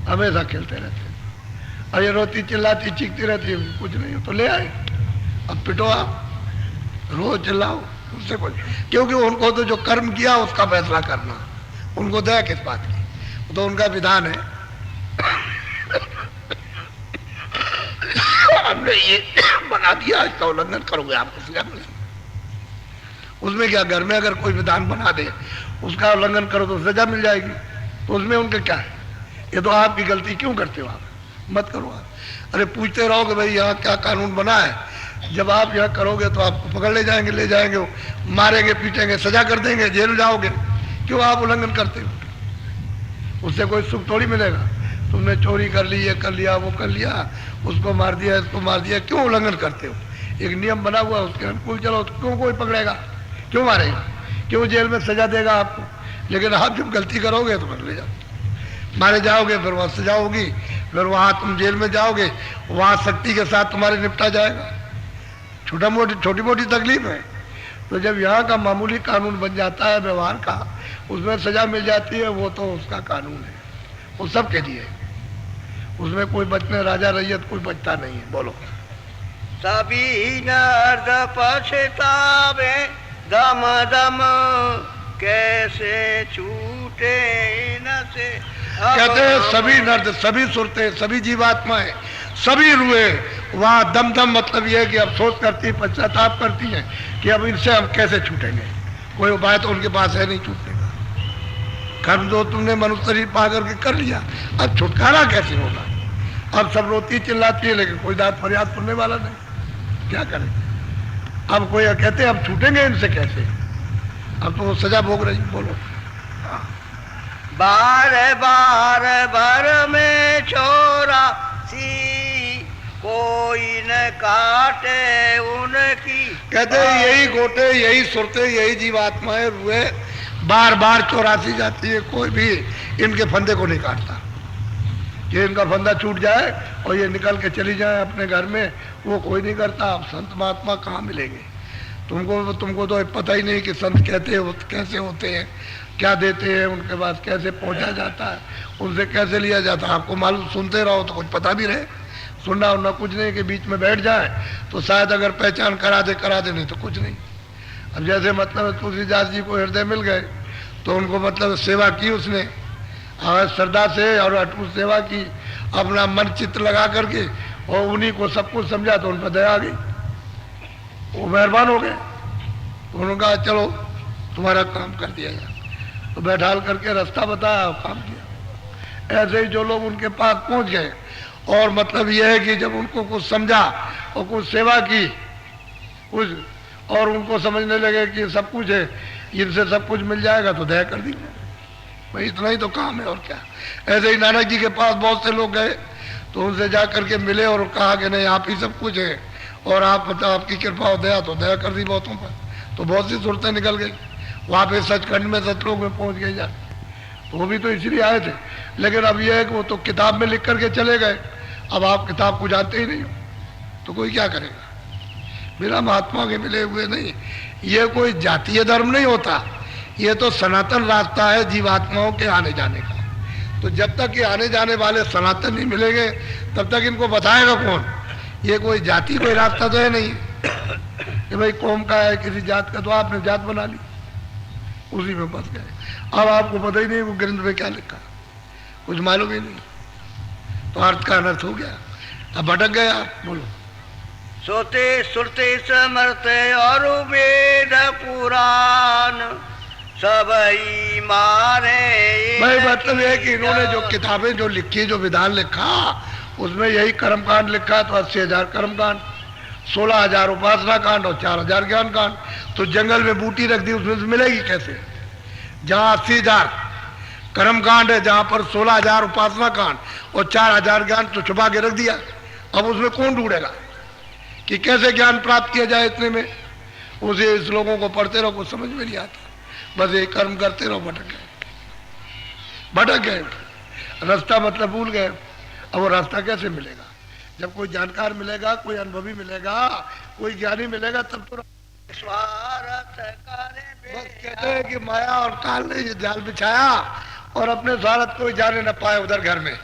हमेशा खेलते रहते हैं। और ये रोती चिल्लाती चीखती रहती है, कुछ नहीं हो तो ले आए, अब पिटो आप, रोज चिल्लाओ, उससे कुछ, क्योंकि उनको तो जो कर्म किया उसका फैसला करना, उनको दया किस बात की, तो उनका विधान है। हमने ये बना दिया, इसका उल्लंघन करोगे आप, उसमें क्या, घर में अगर कोई विधान बना दे उसका उल्लंघन करो तो सजा मिल जाएगी, तो उसमें उनके क्या है? ये तो आपकी गलती, क्यों करते हो आप? मत करो आप। अरे पूछते रहोगे भाई यहाँ क्या कानून बना है, जब आप यहाँ करोगे तो आपको पकड़ ले जाएंगे, मारेंगे, पीटेंगे, सजा कर देंगे, जेल जाओगे। क्यों आप उल्लंघन करते हो? उससे कोई सुख थोड़ी मिलेगा। तुमने चोरी कर ली, ये कर लिया, वो कर लिया, उसको मार दिया, इसको मार दिया, क्यों उल्लंघन करते हो? एक नियम बना हुआ है, उसके अनुकूल चलो, तो क्यों कोई पकड़ेगा, क्यों मारेगा, क्यों जेल में सजा देगा आपको? लेकिन आप जब गलती करोगे तो पकड़ ले जाओ, मारे जाओगे, फिर वहाँ सजा होगी, फिर वहाँ तुम जेल में जाओगे, वहाँ सख्ती के साथ तुम्हारे निपटा जाएगा। छोटी मोटी तकलीफ है। तो जब यहाँ का मामूली कानून बन जाता है व्यवहार का, उसमें सजा मिल जाती है, वो तो उसका कानून है, वो सबके लिए। उसमें कोई बचने, राजा रैयत कोई बचता नहीं है। बोलो। सभी नर्द पछतावे दम दम, कैसे छूटे न से। कहते हैं सभी नर्द, सभी सुरते, सभी जीवात्माएं, सभी रुए वहां दम दम, मतलब यह है कि अफसोस करती, पश्चाताप करती हैं कि अब इनसे हम कैसे छूटेंगे। कोई उपाय तो उनके पास है नहीं छूटने का। कर्म जो तुमने मनुष्य शरीर पा करके कर लिया, अब छुटकारा कैसे होगा। अब सब रोती चिल्लाती है, लेकिन कोई दाद फरियाद सुनने वाला नहीं। क्या करें। अब कोई कहते हैं अब छूटेंगे इनसे कैसे, अब तो वो सजा भोग रही। बोलो। बार बार भर में छोरा सी, कोई न काटे उनकी। कहते हैं यही गोटे, यही सुरते, यही जीवात्माएं रुए बार बार चौरासी जाती है, कोई भी इनके फंदे को नहीं काटता। कि इनका फंदा छूट जाए और ये निकल के चली जाए अपने घर में, वो कोई नहीं करता। अब संत महात्मा कहाँ मिलेंगे तुमको तो पता ही नहीं कि संत कहते हो कैसे होते हैं, क्या देते हैं, उनके पास कैसे पहुंचा जाता है, उनसे कैसे लिया जाता है। आपको मालूम, सुनते रहो तो कुछ पता भी रहे, सुनना उनना कुछ नहीं कि बीच में बैठ जाए तो शायद अगर पहचान करा दे, नहीं तो कुछ नहीं। अब जैसे मतलब तुलसीदास जी को हृदय मिल गए तो उनको मतलब सेवा की उसने, और श्रद्धा से और अटूट सेवा की, अपना मन चित्त लगा करके, और उन्हीं को सब कुछ समझा तो उन पर दया आ गई, वो मेहरबान हो गए। तो उन्होंने कहा चलो तुम्हारा काम कर दिया जाए, तो बैठाल करके रास्ता बताया और काम किया। ऐसे ही जो लोग उनके पास पहुंच गए, और मतलब यह है कि जब उनको कुछ समझा और कुछ सेवा की कुछ, और उनको समझने लगे कि सब कुछ है, इनसे सब कुछ मिल जाएगा, तो दया कर दी भाई, इतना ही तो काम है और क्या। ऐसे ही नानक जी के पास बहुत से लोग गए तो उनसे जा करके मिले और कहा कि नहीं आप ही सब कुछ है, और आप मतलब आपकी कृपा और दया, तो दया कर दी बहुतों पर, तो बहुत सी सूरतें निकल गई। वहाँ पे सचखंड में सतलोक में पहुँच गए जा, तो वो भी तो इसलिए आए थे। लेकिन अब यह है कि वो तो किताब में लिख करके चले गए, अब आप किताब को जानते ही नहीं हो तो कोई क्या करेगा। बिना महात्मा के मिले हुए नहीं। ये कोई जातीय धर्म नहीं होता, ये तो सनातन रास्ता है जीवात्माओं के आने जाने का। तो जब तक ये आने जाने वाले सनातन नहीं मिलेंगे तब तक इनको बताएगा कौन। ये कोई जाति, कोई रास्ता तो है नहीं कि भाई कौम का है, किसी जात का, तो आपने जात बना ली, उसी में फंस गए। अब आपको पता ही नहीं वो ग्रंथ में क्या लिखा, कुछ मालूम ही नहीं, तो अर्थ का अनर्थ हो गया, अब भटक गए आप। बोलो। सोते सुरते समरते और वेद पुराण सबई मारे। भाई मतलब ये कि इन्होंने जो किताबें जो लिखी, जो विधान लिखा, उसमें यही कर्मकांड लिखा, तो 80,000 कर्मकांड, 16,000 उपासना कांड और 4,000 ज्ञान कांड। तो जंगल में बूटी रख दी, उसमें से मिलेगी कैसे। जहाँ 80,000 कर्मकांड है, जहाँ पर 16,000 उपासना कांड और 4,000 ज्ञान तो छुपा के रख दिया। अब उसमें कौन ढूंढेगा कि कैसे ज्ञान प्राप्त किया जाए इतने में। उसे इस लोगों को पढ़ते रहो, कुछ समझ में नहीं आता, बस ये कर्म करते रहो। भटक गए, रास्ता मतलब भूल गए। अब वो रास्ता कैसे मिलेगा, जब कोई जानकार मिलेगा, कोई अनुभवी मिलेगा, कोई ज्ञानी मिलेगा, तब तो। स्वार्थ करे बस कहते हैं कि माया और काल ने ये जाल बिछाया और अपने स्वार्थ कोई जाने न पाए उधर घर में,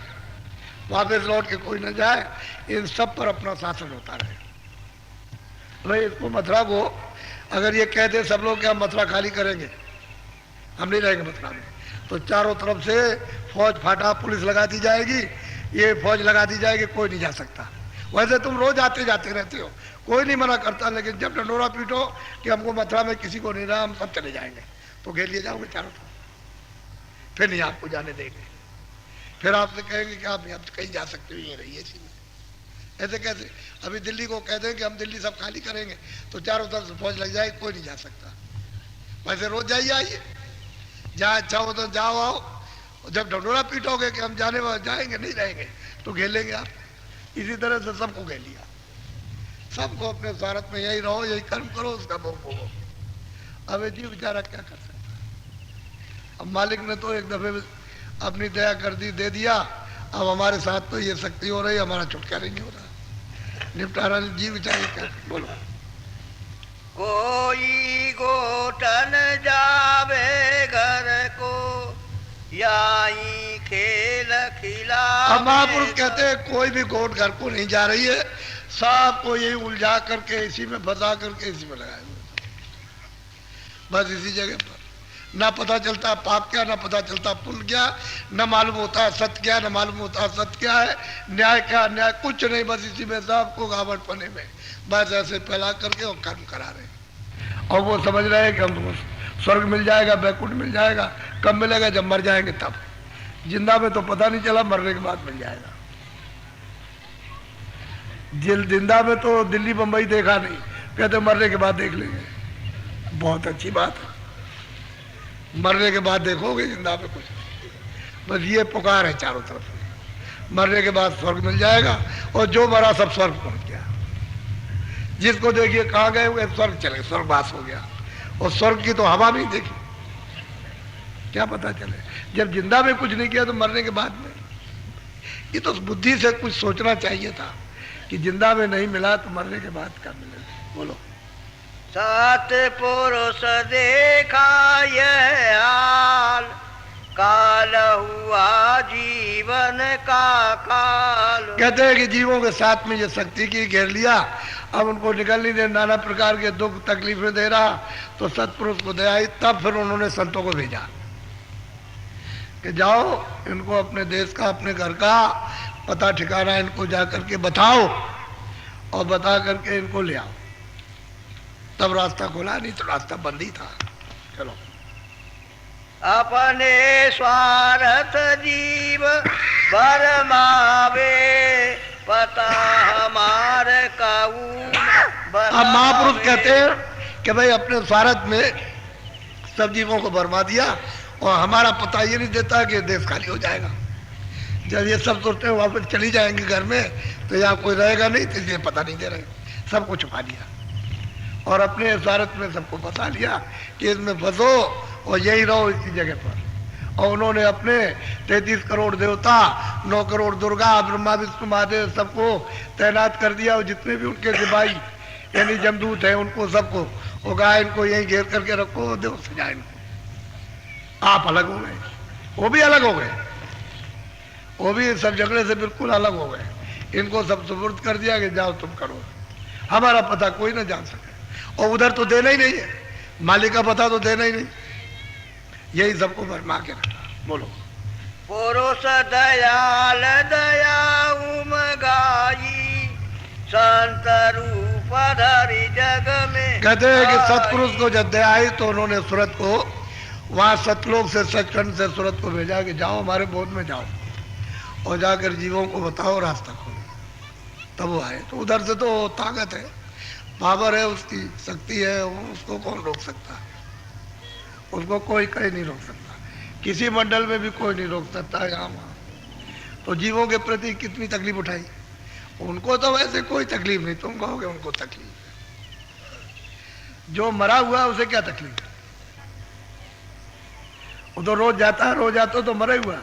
वापस लौट के कोई न जाए, इन सब पर अपना शासन होता रहे। भाई इसको मथुरा को अगर ये कहते सब लोग कि हम मथुरा खाली करेंगे, हम नहीं रहेंगे मथुरा में, तो चारों तरफ से फौज फाटा पुलिस लगा दी जाएगी, ये फौज लगा दी जाएगी, कोई नहीं जा सकता। वैसे तुम रोज आते जाते रहते हो, कोई नहीं मना करता, लेकिन जब डंडोरा पीटो कि हमको मथुरा में किसी को नहीं रहा, हम सब चले जाएंगे, तो घेर लिए जाओगे चारों तरफ, फिर नहीं आपको जाने देंगे। फिर आपसे कहेंगे कि आप यहाँ कहीं जा सकते हो, यहीं रहिए इसी में। ऐसे कैसे, अभी दिल्ली को कह दें कि हम दिल्ली सब खाली करेंगे, तो चारों तरफ से फौज लग जाएगी, कोई नहीं जा सकता। वैसे रोज जाइए आइए, जहाँ अच्छा हो तो जाओ आओ, जब ढंडोरा पीटोगे कि हम जाएंगे नहीं रहेंगे, तो घेर लेंगे आप। इसी तरह से सबको घेर लिया, सबको अपने स्वार्थ में यही रहो, यही कर्म करो, उसका भोग भोगो। अब ये जीव बेचारा क्या कर सकता है। अब मालिक ने तो एक दफे अपनी दया कर दी, दे दिया, अब हमारे साथ तो ये शक्ति हो रही, हमारा छुटकारा नहीं हो रहा, निपटारा जीव बेचारे क्या। बोलो। कोई गोटन जावे घर अब महापुरुष कहते हैं कोई भी गोट घर को नहीं जा रही है, सबको यही उलझा करके इसी में फंसा करके इसी में लगाए हुए, बस इसी जगह पर ना पता चलता पाप क्या, ना पता चलता पुण्य क्या, न मालूम होता है सत्य क्या, न मालूम होता है सत्य क्या है, न्याय क्या अन्याय कुछ नहीं, बस इसी में सबको गावड़ पने में बस ऐसे फैला करके और कर्म करा रहे हैं। और वो समझ रहे हैं कि हमको स्वर्ग मिल जाएगा, बैकुंठ मिल जाएगा। कब मिलेगा? जब मर जाएंगे तब। जिंदा में तो पता नहीं चला, मरने के बाद मिल जाएगा। जिंदा में तो दिल्ली बंबई देखा नहीं, कहते मरने के बाद देख लेंगे। बहुत अच्छी बात है, मरने के बाद देखोगे, जिंदा में कुछ नहीं। बस ये पुकार है चारों तरफ से, मरने के बाद स्वर्ग मिल जाएगा और जो मरा सब स्वर्ग पहुंच गया। जिसको देखिए कहाँ गए हुए, स्वर्ग चले, स्वर्गवास हो गया। और स्वर्ग की तो हवा भी देखी, क्या पता चले। जब जिंदा में कुछ नहीं किया तो मरने के बाद में, ये तो बुद्धि से कुछ सोचना चाहिए था कि जिंदा में नहीं मिला तो मरने के बाद क्या मिलेगा। बोलो। सतपुरुष देखा यह हाल, काल हुआ जीवन का काल। कहते हैं कि जीवों के साथ में ये शक्ति की घेर लिया, अब उनको निकल नहीं दे, नाना प्रकार के दुख तकलीफें दे रहा। तो सतपुरुष को दया आई, तब फिर उन्होंने संतों को भेजा कि जाओ इनको अपने देश का, अपने घर का पता ठिकाना इनको जा करके बताओ और बता करके इनको ले आओ। तब रास्ता खुला, नहीं तो रास्ता बंद ही था। चलो। अपने स्वार्थ जीव बरमावे, पता हमारे काऊ। अब महापुरुष कहते हैं कि भाई अपने स्वार्थ में सब जीवों को बरमा दिया और हमारा पता ये नहीं देता कि देश खाली हो जाएगा। जब ये सब सोचते हैं वापस चली जाएंगे घर में तो यहाँ कोई रहेगा नहीं, तो इसलिए पता नहीं दे रहे, सबको छुपा दिया और अपने स्वार्थ में सबको फंसा लिया कि इसमें फंसो और यही रहो इसी जगह पर। और उन्होंने अपने 33 करोड़ देवता, 9 करोड़ दुर्गा, ब्रह्मा विष्णु महादेव सबको तैनात कर दिया और जितने भी उनके सिपाही यानी जमदूत है उनको सबको होगा, इनको यहीं घेर करके रखो, देव सजा इनको। आप अलग हो गए, वो भी अलग हो गए, वो भी सब झगड़े से बिल्कुल अलग हो गए। इनको सब सुपुर्द कर दिया कि जाओ तुम करो, हमारा पता कोई ना जान सके। और उधर तो देना ही नहीं है, मालिक का पता तो देना ही नहीं, यही सबको भरमा के रखा। बोलो। पुरुष दयाल दया उमगाई, संत रूप धरि जग में। कहते हैं कि सतपुरुष को जब दया आई तो उन्होंने सूरत को वहां सतलोक से, सचखंड से सूरत को भेजा कि जाओ हमारे बोध में जाओ और जाकर जीवों को बताओ रास्ता खोलो। तब वो आए। तो उधर से तो ताकत है, पावर है, उसकी शक्ति है, उसको कौन रोक सकता है? उसको कोई कहीं नहीं रोक सकता, किसी मंडल में भी कोई नहीं रोक सकता। यहाँ वहाँ तो जीवों के प्रति कितनी तकलीफ उठाई, उनको तो वैसे कोई तकलीफ नहीं, तुम कहोगे उनको तकलीफ है। जो मरा हुआ उसे क्या तकलीफ है? वो तो रोज जाता है, रोज आता तो मरा हुआ।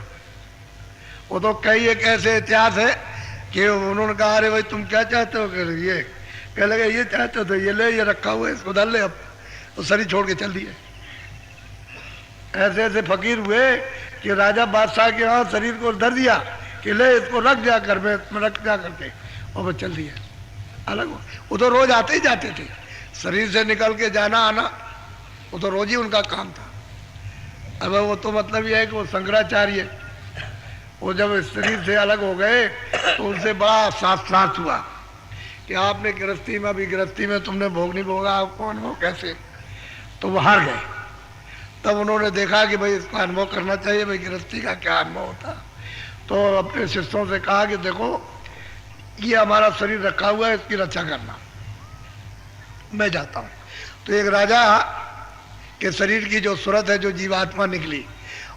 वो तो कई एक ऐसे इतिहास है कि उन्होंने कहा अरे भाई तुम क्या चाहते हो? ये कह लगे ये चाहते हो तो ये ले, ये रखा हुआ है इसको धर ले। अब तो शरीर छोड़ के चल दिए। ऐसे ऐसे फकीर हुए कि राजा बादशाह के यहाँ शरीर को धर दिया कि ले इसको रख जा घर में, रख जा करके, और वो चल दिया अलग। वो तो रोज आते ही जाते थे, शरीर से निकल के जाना आना वो तो रोज ही उनका काम था। अब वो तो मतलब ये है कि वो शंकराचार्य वो जब शरीर से अलग हो गए तो उनसे बड़ा शास्त्रार्थ हुआ कि आपने गृहस्थी में, अभी गृहस्थी में तुमने भोग नहीं भोगा, आप कौन हो कैसे? तो वो हार गए। तब उन्होंने देखा कि भाई इसका अनुभव करना चाहिए, भाई गृहस्थी का क्या अनुभव होता। तो अपने शिष्यों से कहा कि देखो ये हमारा शरीर रखा हुआ है, इसकी रक्षा करना, मैं जाता हूँ। तो एक राजा के शरीर की जो सूरत है, जो जीवात्मा निकली,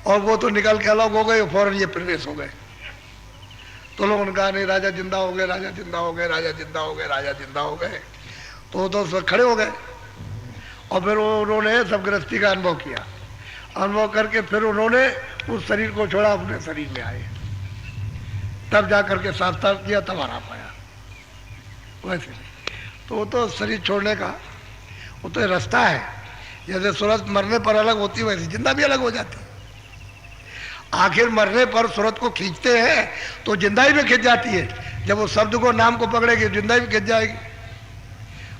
और वो तो निकल के अलग हो गए, फौरन ये प्रवेश हो गए। तो लोगों ने कहा नहीं राजा जिंदा हो गए, राजा जिंदा हो गए, राजा जिंदा हो गए, राजा जिंदा हो गए। तो सब खड़े हो गए और फिर उन्होंने सब गृहस्थी का अनुभव किया। अनुभव करके फिर उन्होंने उस शरीर को छोड़ा, अपने शरीर में आए, तब जा करके साक्षात्कार किया, तब आराम पाया। वैसे तो वो तो शरीर छोड़ने का वो तो रास्ता है। जैसे सूरज मरने पर अलग होती, वैसे जिंदा भी अलग हो जाती। आखिर मरने पर सूरत को खींचते हैं तो जिंदाई में खिंच जाती है। जब वो शब्द को नाम को पकड़ेगी जिंदाई में खिंच जाएगी,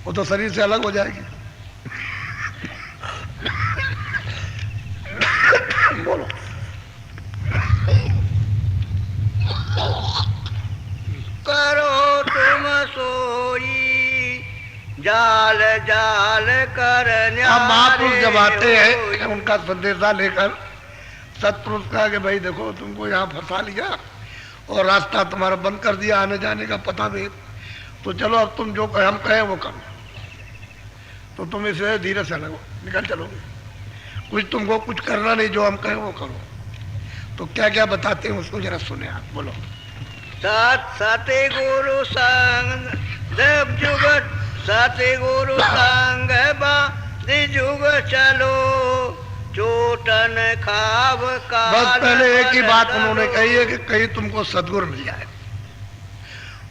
वो तो शरीर से अलग हो जाएगी। बोलो। करो तुम सोई जाल जाल कर अब महापुरुष जब आते हैं उनका संदेशा लेकर सत्पुरुष कहा कि भाई देखो तुमको यहाँ फंसा लिया और रास्ता तुम्हारा बंद कर दिया, आने जाने का पता भी, तो चलो अब तुम जो हम कहें वो करो। तो तुम इसे धीरे से लगो, निकल चलोगे, कुछ तुमको कुछ करना नहीं, जो हम कहें वो करो। तो क्या क्या बताते हैं उसको जरा सुने आप। बोलो। सत्य गुरु संग जब जुगत सत्य गुरु संग बांधि जुग चलो चोटन खाव का। बस पहले एक ही बात उन्होंने कही है कि कहीं तुमको सदगुरु मिल जाए,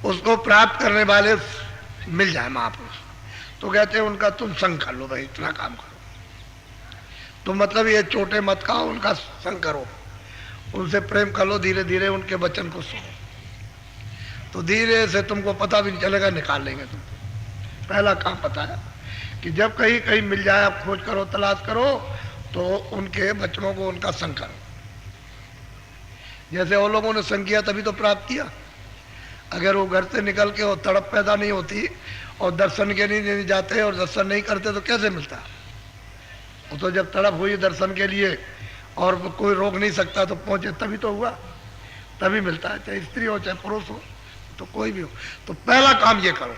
उसको प्राप्त करने वाले मिल जाए महापुरुष। तो कहते हैं उनका तुम संग कर लो भाई, इतना काम करो तो मतलब ये चोटे मत खाओ, उनका संग करो, उनसे प्रेम कर लो, धीरे धीरे उनके वचन को सुनो, तो धीरे से तुमको पता भी नहीं चलेगा, निकाल लेंगे तुमको। पहला काम पता है कि जब कहीं कहीं मिल जाए आप खोज करो, तलाश करो, तो उनके बच्चों को उनका संग करो। जैसे वो लोगों ने संग किया तभी तो प्राप्त किया। अगर वो घर से निकल के वो तड़प पैदा नहीं होती और दर्शन के लिए नहीं जाते और दर्शन नहीं करते तो कैसे मिलता? वो तो जब तड़प हुई दर्शन के लिए और कोई रोक नहीं सकता तो पहुंचे तभी तो हुआ, तभी मिलता है, चाहे स्त्री हो चाहे पुरुष हो, तो कोई भी हो। तो पहला काम ये करो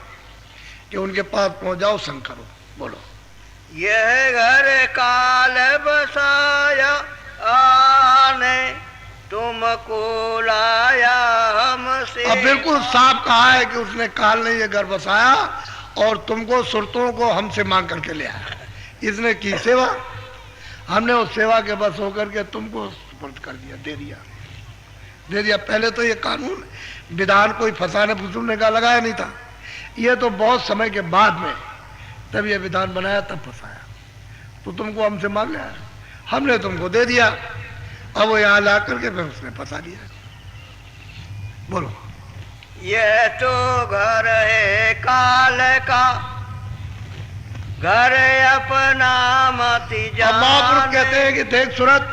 कि उनके पास पहुंच जाओ, संग करो। बोलो। यह घर काल बसाया आने तुमको लाया हमसे। अब बिल्कुल साफ कहा है कि उसने काल ने ये घर बसाया और तुमको सुरतों को हमसे मांग करके ले आया। इसने की सेवा, हमने उस सेवा के बस होकर के तुमको सुपुर्द कर दिया, दे दिया। पहले तो ये कानून विधान कोई फंसाने फुसूलने का लगाया नहीं था, ये तो बहुत समय के बाद में तब ये विधान बनाया, तब फंसाया। तो तुमको हमसे मांग लिया, हमने तुमको दे दिया, अब वो यहाँ ला करके फिर उसने फंसा दिया। बोलो। यह तो घर है काल का, घर अपना मति जाने। महापुरुष कहते हैं कि देख सूरत,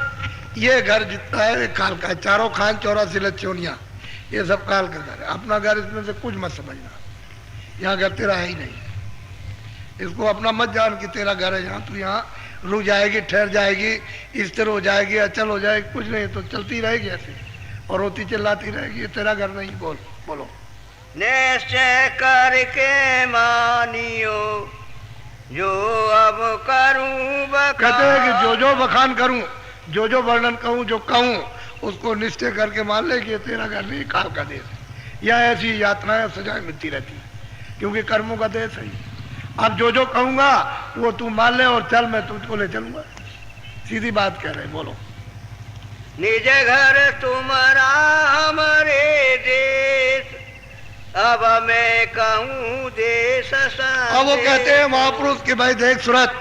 ये घर जितना है काल का है, चारों खान 84 लच्छोनिया ये सब काल का घर है। अपना घर इसमें से कुछ मत समझना, यहाँ घर तेरा है ही नहीं। इसको अपना मत जान कि तेरा घर है यहाँ, तू यहाँ रुक जाएगी, ठहर जाएगी, स्थिर हो जाएगी, अचल हो जाएगी, कुछ नहीं, तो चलती रहेगी ऐसे और रोती चिल्लाती रहेगी, ये तेरा घर नहीं। बोलो। निश्चय करके मानियो जो अब करूं बखान। कहते हैं कि जो बखान करूं, जो वर्णन कहूं, जो कहूं उसको निश्चय करके मान ले कि ये तेरा घर नहीं, काल का देश है। या ऐसी यातनाएं सजाएं मिलती रहती है क्योंकि कर्मों का देश है। अब जो कहूंगा वो तू मान ले और चल, मैं तुझको ले चलूंगा। सीधी बात कह रहे। बोलो। निज घर तुम्हारा हमारे देश, अब मैं कहूँ देश अब वो कहते हैं महापुरुष कि भाई देख सूरत,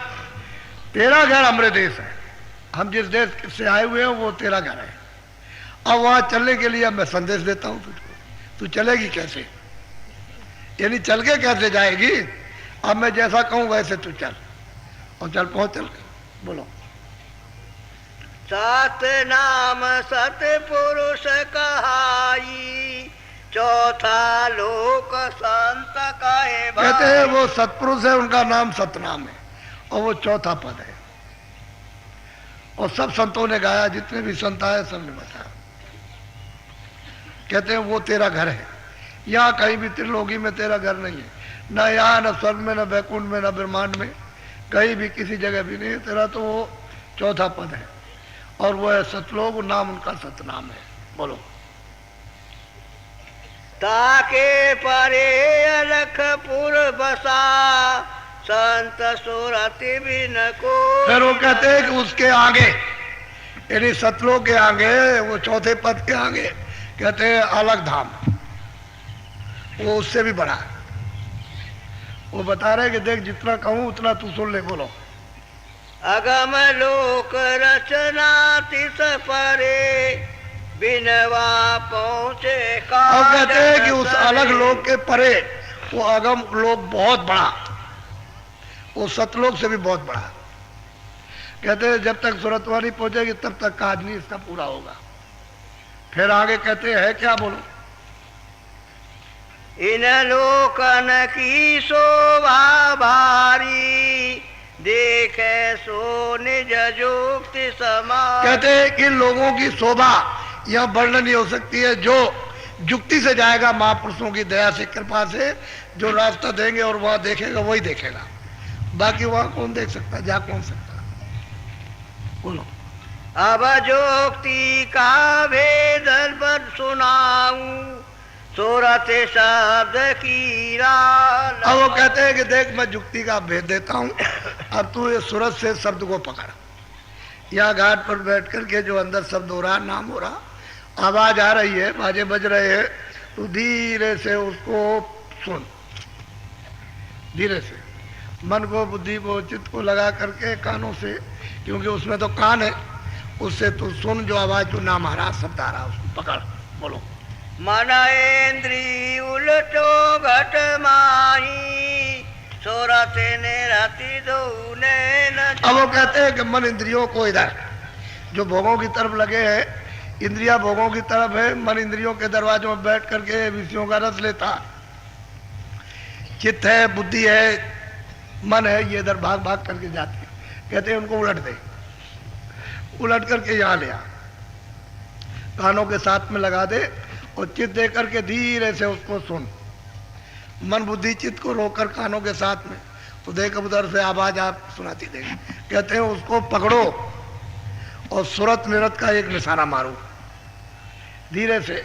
तेरा घर हमारे देश है, हम जिस देश से आए हुए हैं वो तेरा घर है। अब वहां चलने के लिए मैं संदेश देता हूं तुझको, तू चलेगी कैसे, यानी चल के कैसे जाएगी। अब मैं जैसा कहूं वैसे तू चल, और चल पहुंच चल। बोलो। सात नाम सतपुरुष कहाई, चौथा लोक संत कहे भाई। कहते हैं वो सतपुरुष है, उनका नाम सतनाम है और वो चौथा पद है। और सब संतों ने गाया, जितने भी संत आए सब ने बताया। कहते हैं वो तेरा घर है, यहाँ कहीं भी त्रिलोकी में तेरा घर नहीं है, न यहाँ न स्वर्ग में, न बैकुंठ में, न ब्रह्मांड में, कहीं भी किसी जगह भी नहीं है तेरा। तो वो चौथा पद है और वो है सतलोक, नाम उनका सतनाम है। बोलो। ताके परे अलखपुर बसा, संत सुरति बिन को। फिर वो कहते हैं कि उसके आगे, यानी सतलोक के आगे, वो चौथे पद के आगे कहते हैं अलग धाम, वो उससे भी बड़ा है। वो बता रहे कि देख जितना कहूं उतना तू सुन ले। बोलो। अगम लोक रचना तिस परे, बिनवा पहुँचे अब कहते हैं कि उस अलग लोक के परे वो अगम लोक बहुत बड़ा, वो सतलोक से भी बहुत बड़ा। कहते हैं जब तक सुरतवानी पहुंचेगी तब तक काज नहीं इसका पूरा होगा। फिर आगे कहते हैं क्या बोलो, इन लोकन की शोभा भारी देखे सो निज जुक्ति समान। कहते हैं कि लोगों की शोभा यह वर्णन नहीं हो सकती है। जो जुक्ति से जाएगा महापुरुषों की दया से कृपा से जो रास्ता देंगे और वहां देखेगा वही देखेगा, बाकी वहां कौन देख सकता, जा कौन सकता। बोलो, अब जोक्ति का भेदन पर सुनाऊं सूरत शब्द की राल। अब वो कहते हैं कि देख मैं जुक्ति का भेद देता हूं, अब तू ये सूरत से शब्द को पकड़। यहाँ घाट पर बैठ करके जो अंदर शब्द हो रहा, नाम हो रहा, आवाज आ रही है, बाजे बज रहे हैं, तो धीरे से उसको सुन, धीरे से मन को, बुद्धि को, चित्त को लगा करके कानों से, क्योंकि उसमें तो कान है, उससे तू सुन जो आवाज जो नाम आ रहा, शब्द आ रहा, उसको पकड़। बोलो, मन इंद्री उलटो घट माही सूरत ने राति दो ने न। अब वो कहते हैं कि मन इंद्रियों को इधर जो भोगों की तरफ लगे हैं, इंद्रिया भोगों की तरफ है, मन इंद्रियों के दरवाजों में बैठ करके विषयों का रस लेता। चित्त है, बुद्धि है, मन है, ये इधर भाग भाग करके जाते हैं। कहते हैं उनको उलट दे, उलट करके यहाँ ले आ, कानों के साथ में लगा दे और चित्त दे करके धीरे से उसको सुन। मन बुद्धि चित्त को रोककर कानों के साथ में, तो देख उधर से आवाज आप सुनाती देगी। कहते हैं उसको पकड़ो और सूरत निरत का एक निशाना मारो धीरे से।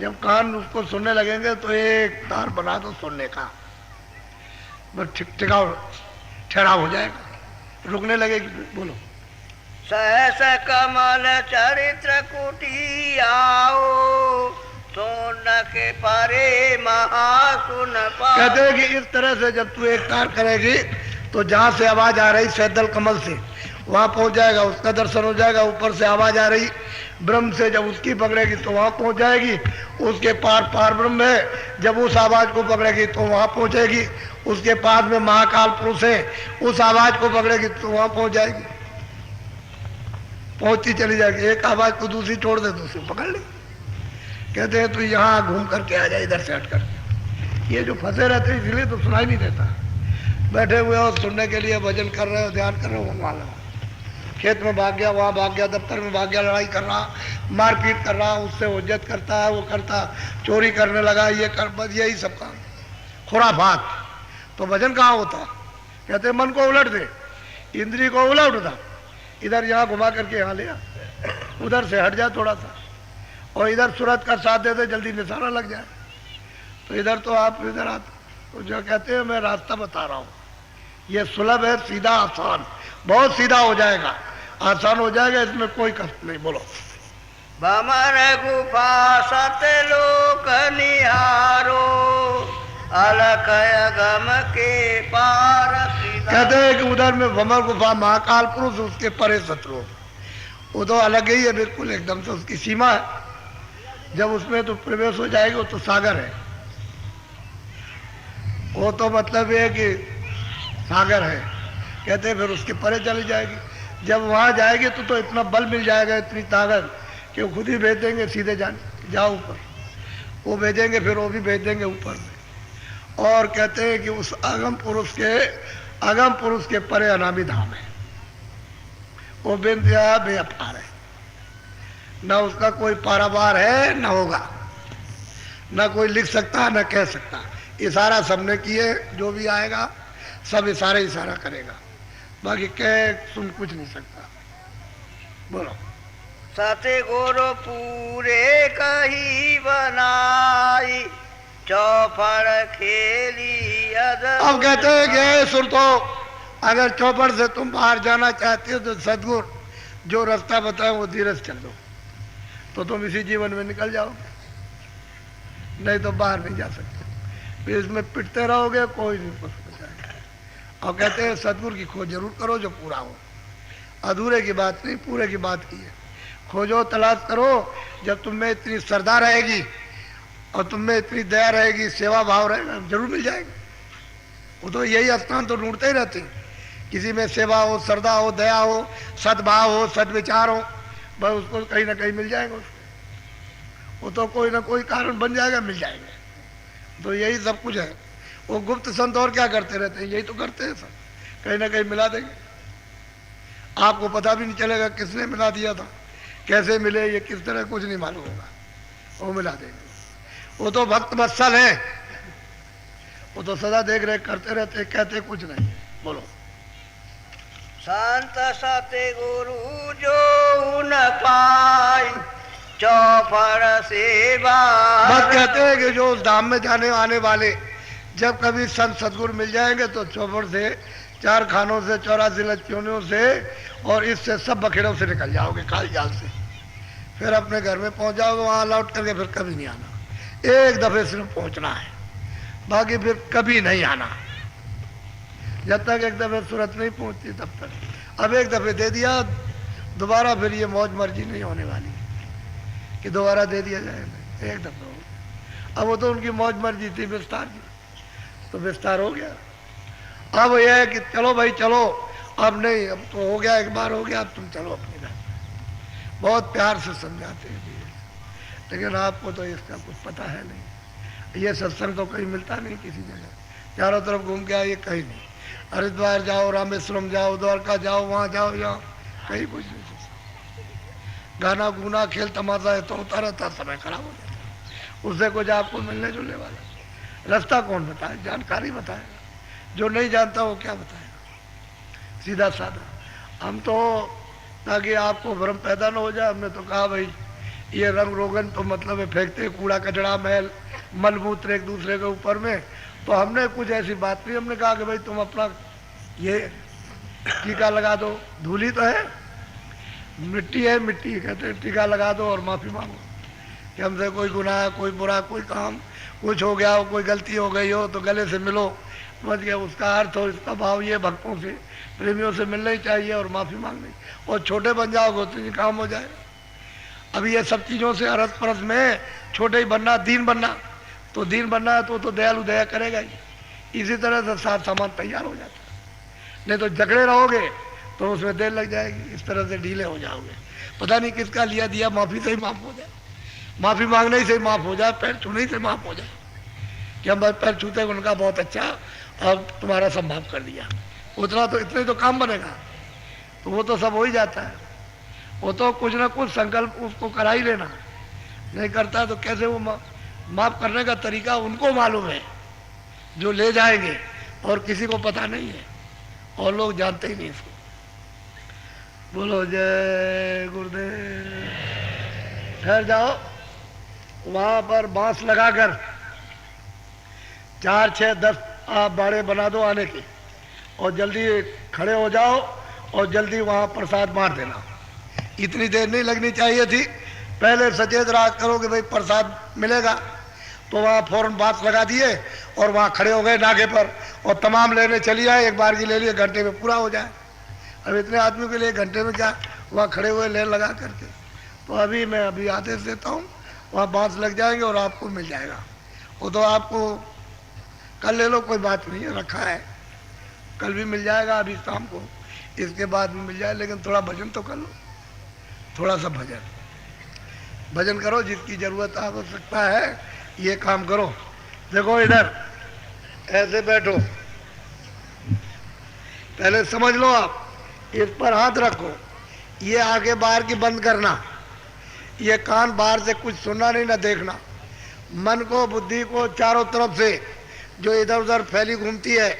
जब कान उसको सुनने लगेंगे तो एक तार बना दो सुनने का, बस ठिकाव ठहराव हो जाएगा, रुकने लगेगी। बोलो, सहस कमल चरित्र कुटी आओ सोन के परे महासुन पा। कहते हैं कि इस तरह से जब तू एक तार करेगी तो जहां से आवाज आ रही सैदल कमल से वहां पहुंच जाएगा, उसका दर्शन हो जाएगा। ऊपर से आवाज आ रही ब्रह्म से, जब उसकी पकड़ेगी तो वहां पहुंच जाएगी। उसके पार पार ब्रह्म है, जब उस आवाज को पकड़ेगी तो वहां पहुंचेगी। उसके पास में महाकाल पुरुष है, उस आवाज को पकड़ेगी तो वहां पहुंच जाएगी, पहुंचती चली जाएगी। एक आवाज को दूसरी छोड़ दे, दूसरी पकड़ ले। कहते हैं तू यहाँ घूम करके आ जाए, इधर से हट कर। ये जो फंसे रहते हैं इसलिए तो सुनाई नहीं देता। बैठे हुए हो सुनने के लिए, भजन कर रहे हो, ध्यान कर रहे हो, वहां लगा, खेत में भाग गया, वहां भाग गया, दफ्तर में भाग गया, लड़ाई कर रहा, मारपीट कर रहा, उससे उज्जत करता है, वो करता, चोरी करने लगा, ये कर, बस यही सब काम, खुराफात। तो भजन कहाँ होता। कहते हैं मन को उलट दे, इंद्री को उलट उठा, इधर यहाँ घुमा करके यहाँ ले आ, उधर से हट जा थोड़ा सा, और इधर सूरत का साथ दे दे, जल्दी निशाना लग जाए। तो इधर तो आप इधर आते, तो जो कहते हैं मैं रास्ता बता रहा हूँ, ये सुलभ है, सीधा आसान, बहुत सीधा हो जाएगा, आसान हो जाएगा, इसमें कोई कष्ट नहीं। बोलो, भमर गुफा सतलोक निहारो अलख अगम के पार सीधा। कहते हैं कि उधर में भमर गुफा महाकाल पुरुष, उसके परे शत्रु, वो तो अलग ही है बिल्कुल, एकदम से उसकी सीमा है। जब उसमें तो प्रवेश हो जाएगी वो तो सागर है, वो तो मतलब ये कि सागर है। कहते हैं फिर उसके परे चली जाएगी। जब वहां जाएगी तो इतना बल मिल जाएगा, इतनी ताकत कि वो खुद ही भेज देंगे सीधे जाओ ऊपर, वो भेजेंगे, फिर वो भी भेज देंगे ऊपर में। और कहते हैं कि उस अगम पुरुष के परे अनामी धाम है, वो बेंतहा बेअपार है, न उसका कोई पारावार है न होगा, न कोई लिख सकता न कह सकता। इशारा सबने किए, जो भी आएगा सब इशारा करेगा, बाकी कह सुन कुछ नहीं सकता। बोलो, सते गुरु पूरे कही बनाई चौपड़ खेली अदर। अब कहते हैं कि सुरतो, अगर चौपड़ से तुम बाहर जाना चाहते हो तो सदगुरु जो रास्ता बताए वो धीरे से चल दो, तो तुम इसी जीवन में निकल जाओगे, नहीं तो बाहर नहीं जा सकते। फिर इसमें पिटते रहोगे, कोई नहीं पहुंच जाएगा। और कहते हैं सदगुरु की खोज जरूर करो जो पूरा हो, अधूरे की बात नहीं, पूरे की बात की है। खोजो, तलाश करो। जब तुम में इतनी श्रद्धा रहेगी और तुम में इतनी दया रहेगी, सेवा भाव रहेगा, जरूर मिल जाएगा। वो तो यही स्थान तो ढूंढते ही रहते हैं। किसी में सेवा हो, श्रद्धा हो, दया हो, सद्भाव हो, सद्विचार हो, बस उसको कहीं ना कहीं मिल जाएगा। उसको वो तो कोई ना कोई कारण बन जाएगा, मिल जाएगा। तो यही सब कुछ है। वो गुप्त संत और क्या करते रहते हैं, यही तो करते हैं सब, कहीं ना कहीं मिला देंगे। आपको पता भी नहीं चलेगा किसने मिला दिया था, कैसे मिले, ये किस तरह, कुछ नहीं मालूम होगा, वो मिला देंगे। वो तो भक्त वत्सल है, वो तो सदा देख रहे, करते रहते, कहते कुछ नहीं। बोलो। संत सत्य गुरु जो न पाए चौफर सेवा। बस कहते हैं कि जो उस धाम में जाने आने वाले जब कभी संत सदगुरु मिल जाएंगे तो चौफर से, चार खानों से, 84 लच्चियों से और इससे सब बखेड़ों से निकल जाओगे, खाली जाल से। फिर अपने घर में पहुंच जाओगे, वहां लौट करके फिर कभी नहीं आना। एक दफे सिर्फ पहुंचना है, बाकी फिर कभी नहीं आना। जब तक एक दफे सूरत नहीं पहुंचती तब तक। अब एक दफे दे दिया, दोबारा फिर ये मौज मर्जी नहीं होने वाली कि दोबारा दे दिया जाए, नहीं, एक दफे हो गया। अब वो तो उनकी मौज मर्जी थी विस्तार की, तो विस्तार हो गया। अब यह है कि चलो भाई चलो, अब नहीं, अब तो हो गया, एक बार हो गया, अब तुम चलो अपने घर। बहुत प्यार से समझाते हैं, लेकिन आपको तो इसका कुछ पता है नहीं। ये सत्संग तो कहीं मिलता नहीं किसी जगह, चारों तरफ घूम के आइए, कहीं नहीं। हरिद्वार जाओ, रामेश्वरम जाओ, द्वारका जाओ, वहाँ जाओ, यहाँ कहीं कुछ नहीं। गाना गुना, खेल तमाशा है तो होता रहता, समय खराब हो जाता। उससे कुछ आपको मिलने जुलने वाला रास्ता कौन बताए, जानकारी बताएगा। जो नहीं जानता वो क्या बताएगा, सीधा साधा। हम तो ताकि आपको भ्रम पैदा न हो जाए, हमने तो कहा भाई ये रंग रोगन तो मतलब है फेंकते कूड़ा कचड़ा, मैल मलमूत्र एक दूसरे के ऊपर में, तो हमने कुछ ऐसी बात नहीं। हमने कहा कि भाई तुम अपना ये टीका लगा दो, धूली तो है, मिट्टी है, मिट्टी कहते हैं, टीका लगा दो और माफ़ी मांगो कि हमसे कोई गुनाह, कोई बुरा, कोई काम कुछ हो गया हो, कोई गलती हो गई हो तो गले से मिलो, समझ गया। उसका अर्थ हो, इसका भाव ये भक्तों से, प्रेमियों से मिलना ही चाहिए और माफ़ी मांगनी। और छोटे बन जाओगे तो ये काम हो जाएगा। अभी ये सब चीज़ों से अरस परस में छोटे ही बनना, दीन बनना, तो दीन बनना है तो दयालु दया करेगा ही। इसी तरह से साथ सामान तैयार हो जाता है। नहीं तो जकड़े रहोगे तो उसमें देर लग जाएगी, इस तरह से ढीले हो जाओगे। पता नहीं किसका लिया दिया माफ़ी से ही माफ़ हो जाए, माफ़ी मांगने ही से ही माफ़ हो जाए, पैर छूने ही से माफ़ हो जाए कि हम बस पैर छूते उनका बहुत अच्छा, अब तुम्हारा सब माफ़ कर दिया, उतना तो इतने तो काम बनेगा। तो वो तो सब हो ही जाता है। वो तो कुछ ना कुछ संकल्प उसको करा ही लेना, नहीं करता तो कैसे वो माफ़ करने का तरीका उनको मालूम है जो ले जाएंगे, और किसी को पता नहीं है और लोग जानते ही नहीं इसको। बोलो जय गुरुदेव। ठहर जाओ, वहां पर बांस लगाकर 4, 6, 10 आप बाड़े बना दो आने के, और जल्दी खड़े हो जाओ और जल्दी वहां प्रसाद बांट देना। इतनी देर नहीं लगनी चाहिए थी, पहले सचेत रहा करो कि भाई प्रसाद मिलेगा, तो वहाँ फौरन बांस लगा दिए और वहाँ खड़े हो गए नाके पर, और तमाम लेने चली आए, एक बार की ले लिए, घंटे में पूरा हो जाए। अब इतने आदमी के लिए घंटे में क्या, वहाँ खड़े हुए लेन लगा करके। तो अभी मैं आदेश देता हूँ, वहाँ बांस लग जाएंगे और आपको मिल जाएगा। वो तो आपको कल ले लो, कोई बात नहीं है, रखा है, कल भी मिल जाएगा, अभी शाम को, इसके बाद भी मिल जाए। लेकिन थोड़ा भजन तो कर लो, थोड़ा सा भजन करो, जिसकी जरूरत आवश्यकता है ये काम करो। देखो इधर ऐसे बैठो, पहले समझ लो आप, इस पर हाथ रखो, ये आगे बाहर की बंद करना, ये कान बाहर से कुछ सुनना नहीं, ना देखना। मन को, बुद्धि को चारों तरफ से जो इधर उधर फैली घूमती है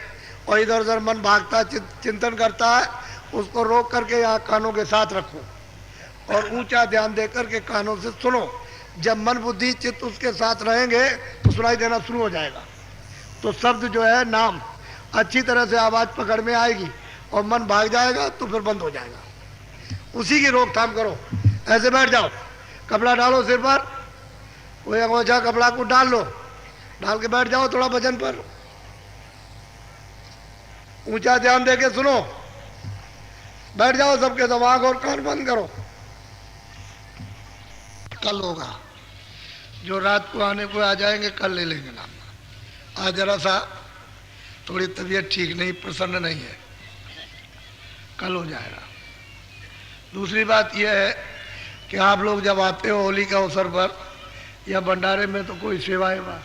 और इधर उधर मन भागता चिंतन करता है, उसको रोक करके यहाँ कानों के साथ रखो और ऊंचा ध्यान दे करके कानों से सुनो। जब मन बुद्धि चित्त उसके साथ रहेंगे तो सुनाई देना शुरू हो जाएगा। तो शब्द जो है नाम अच्छी तरह से आवाज़ पकड़ में आएगी और मन भाग जाएगा तो फिर बंद हो जाएगा। उसी की रोकथाम करो। ऐसे बैठ जाओ, कपड़ा डालो सिर पर, कोई अंगोछा कपड़ा को डाल लो, डाल के बैठ जाओ थोड़ा भजन पर, ऊंचा ध्यान देके सुनो। बैठ जाओ सबके, तो आंख और कान बंद करो। कल होगा। जो रात को आने को आ जाएंगे कल ले लेंगे नाम। आज जरा सा थोड़ी तबीयत ठीक नहीं, प्रसन्न नहीं है, कल हो जाएगा। दूसरी बात यह है कि आप लोग जब आते हो होली के अवसर पर या भंडारे में तो कोई सेवा एवा,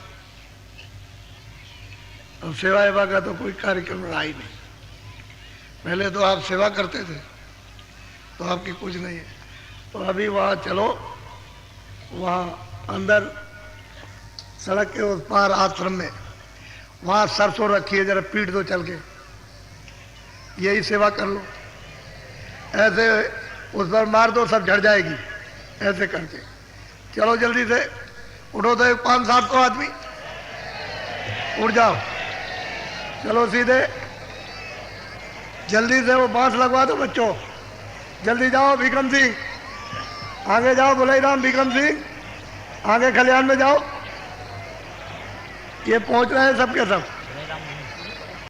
अब सेवा एवा का तो कोई कार्यक्रम रहा ही नहीं। पहले तो आप सेवा करते थे तो आपकी कुछ नहीं है। तो अभी वहाँ चलो, वहाँ अंदर सड़क के उस पार आश्रम में वहाँ सरसों रखी है, जरा पीट दो चल के, यही सेवा कर लो। ऐसे उस पर मार दो, सब झड़ जाएगी ऐसे करके। चलो जल्दी से उठो, तो 500-700 आदमी उठ जाओ, चलो सीधे जल्दी से वो बांस लगवा दो बच्चों, जल्दी जाओ। भीकम सिंह आगे जाओ, बोले राम भीकम सिंह आगे खलियान में जाओ। ये पहुंच रहे हैं सबके सब।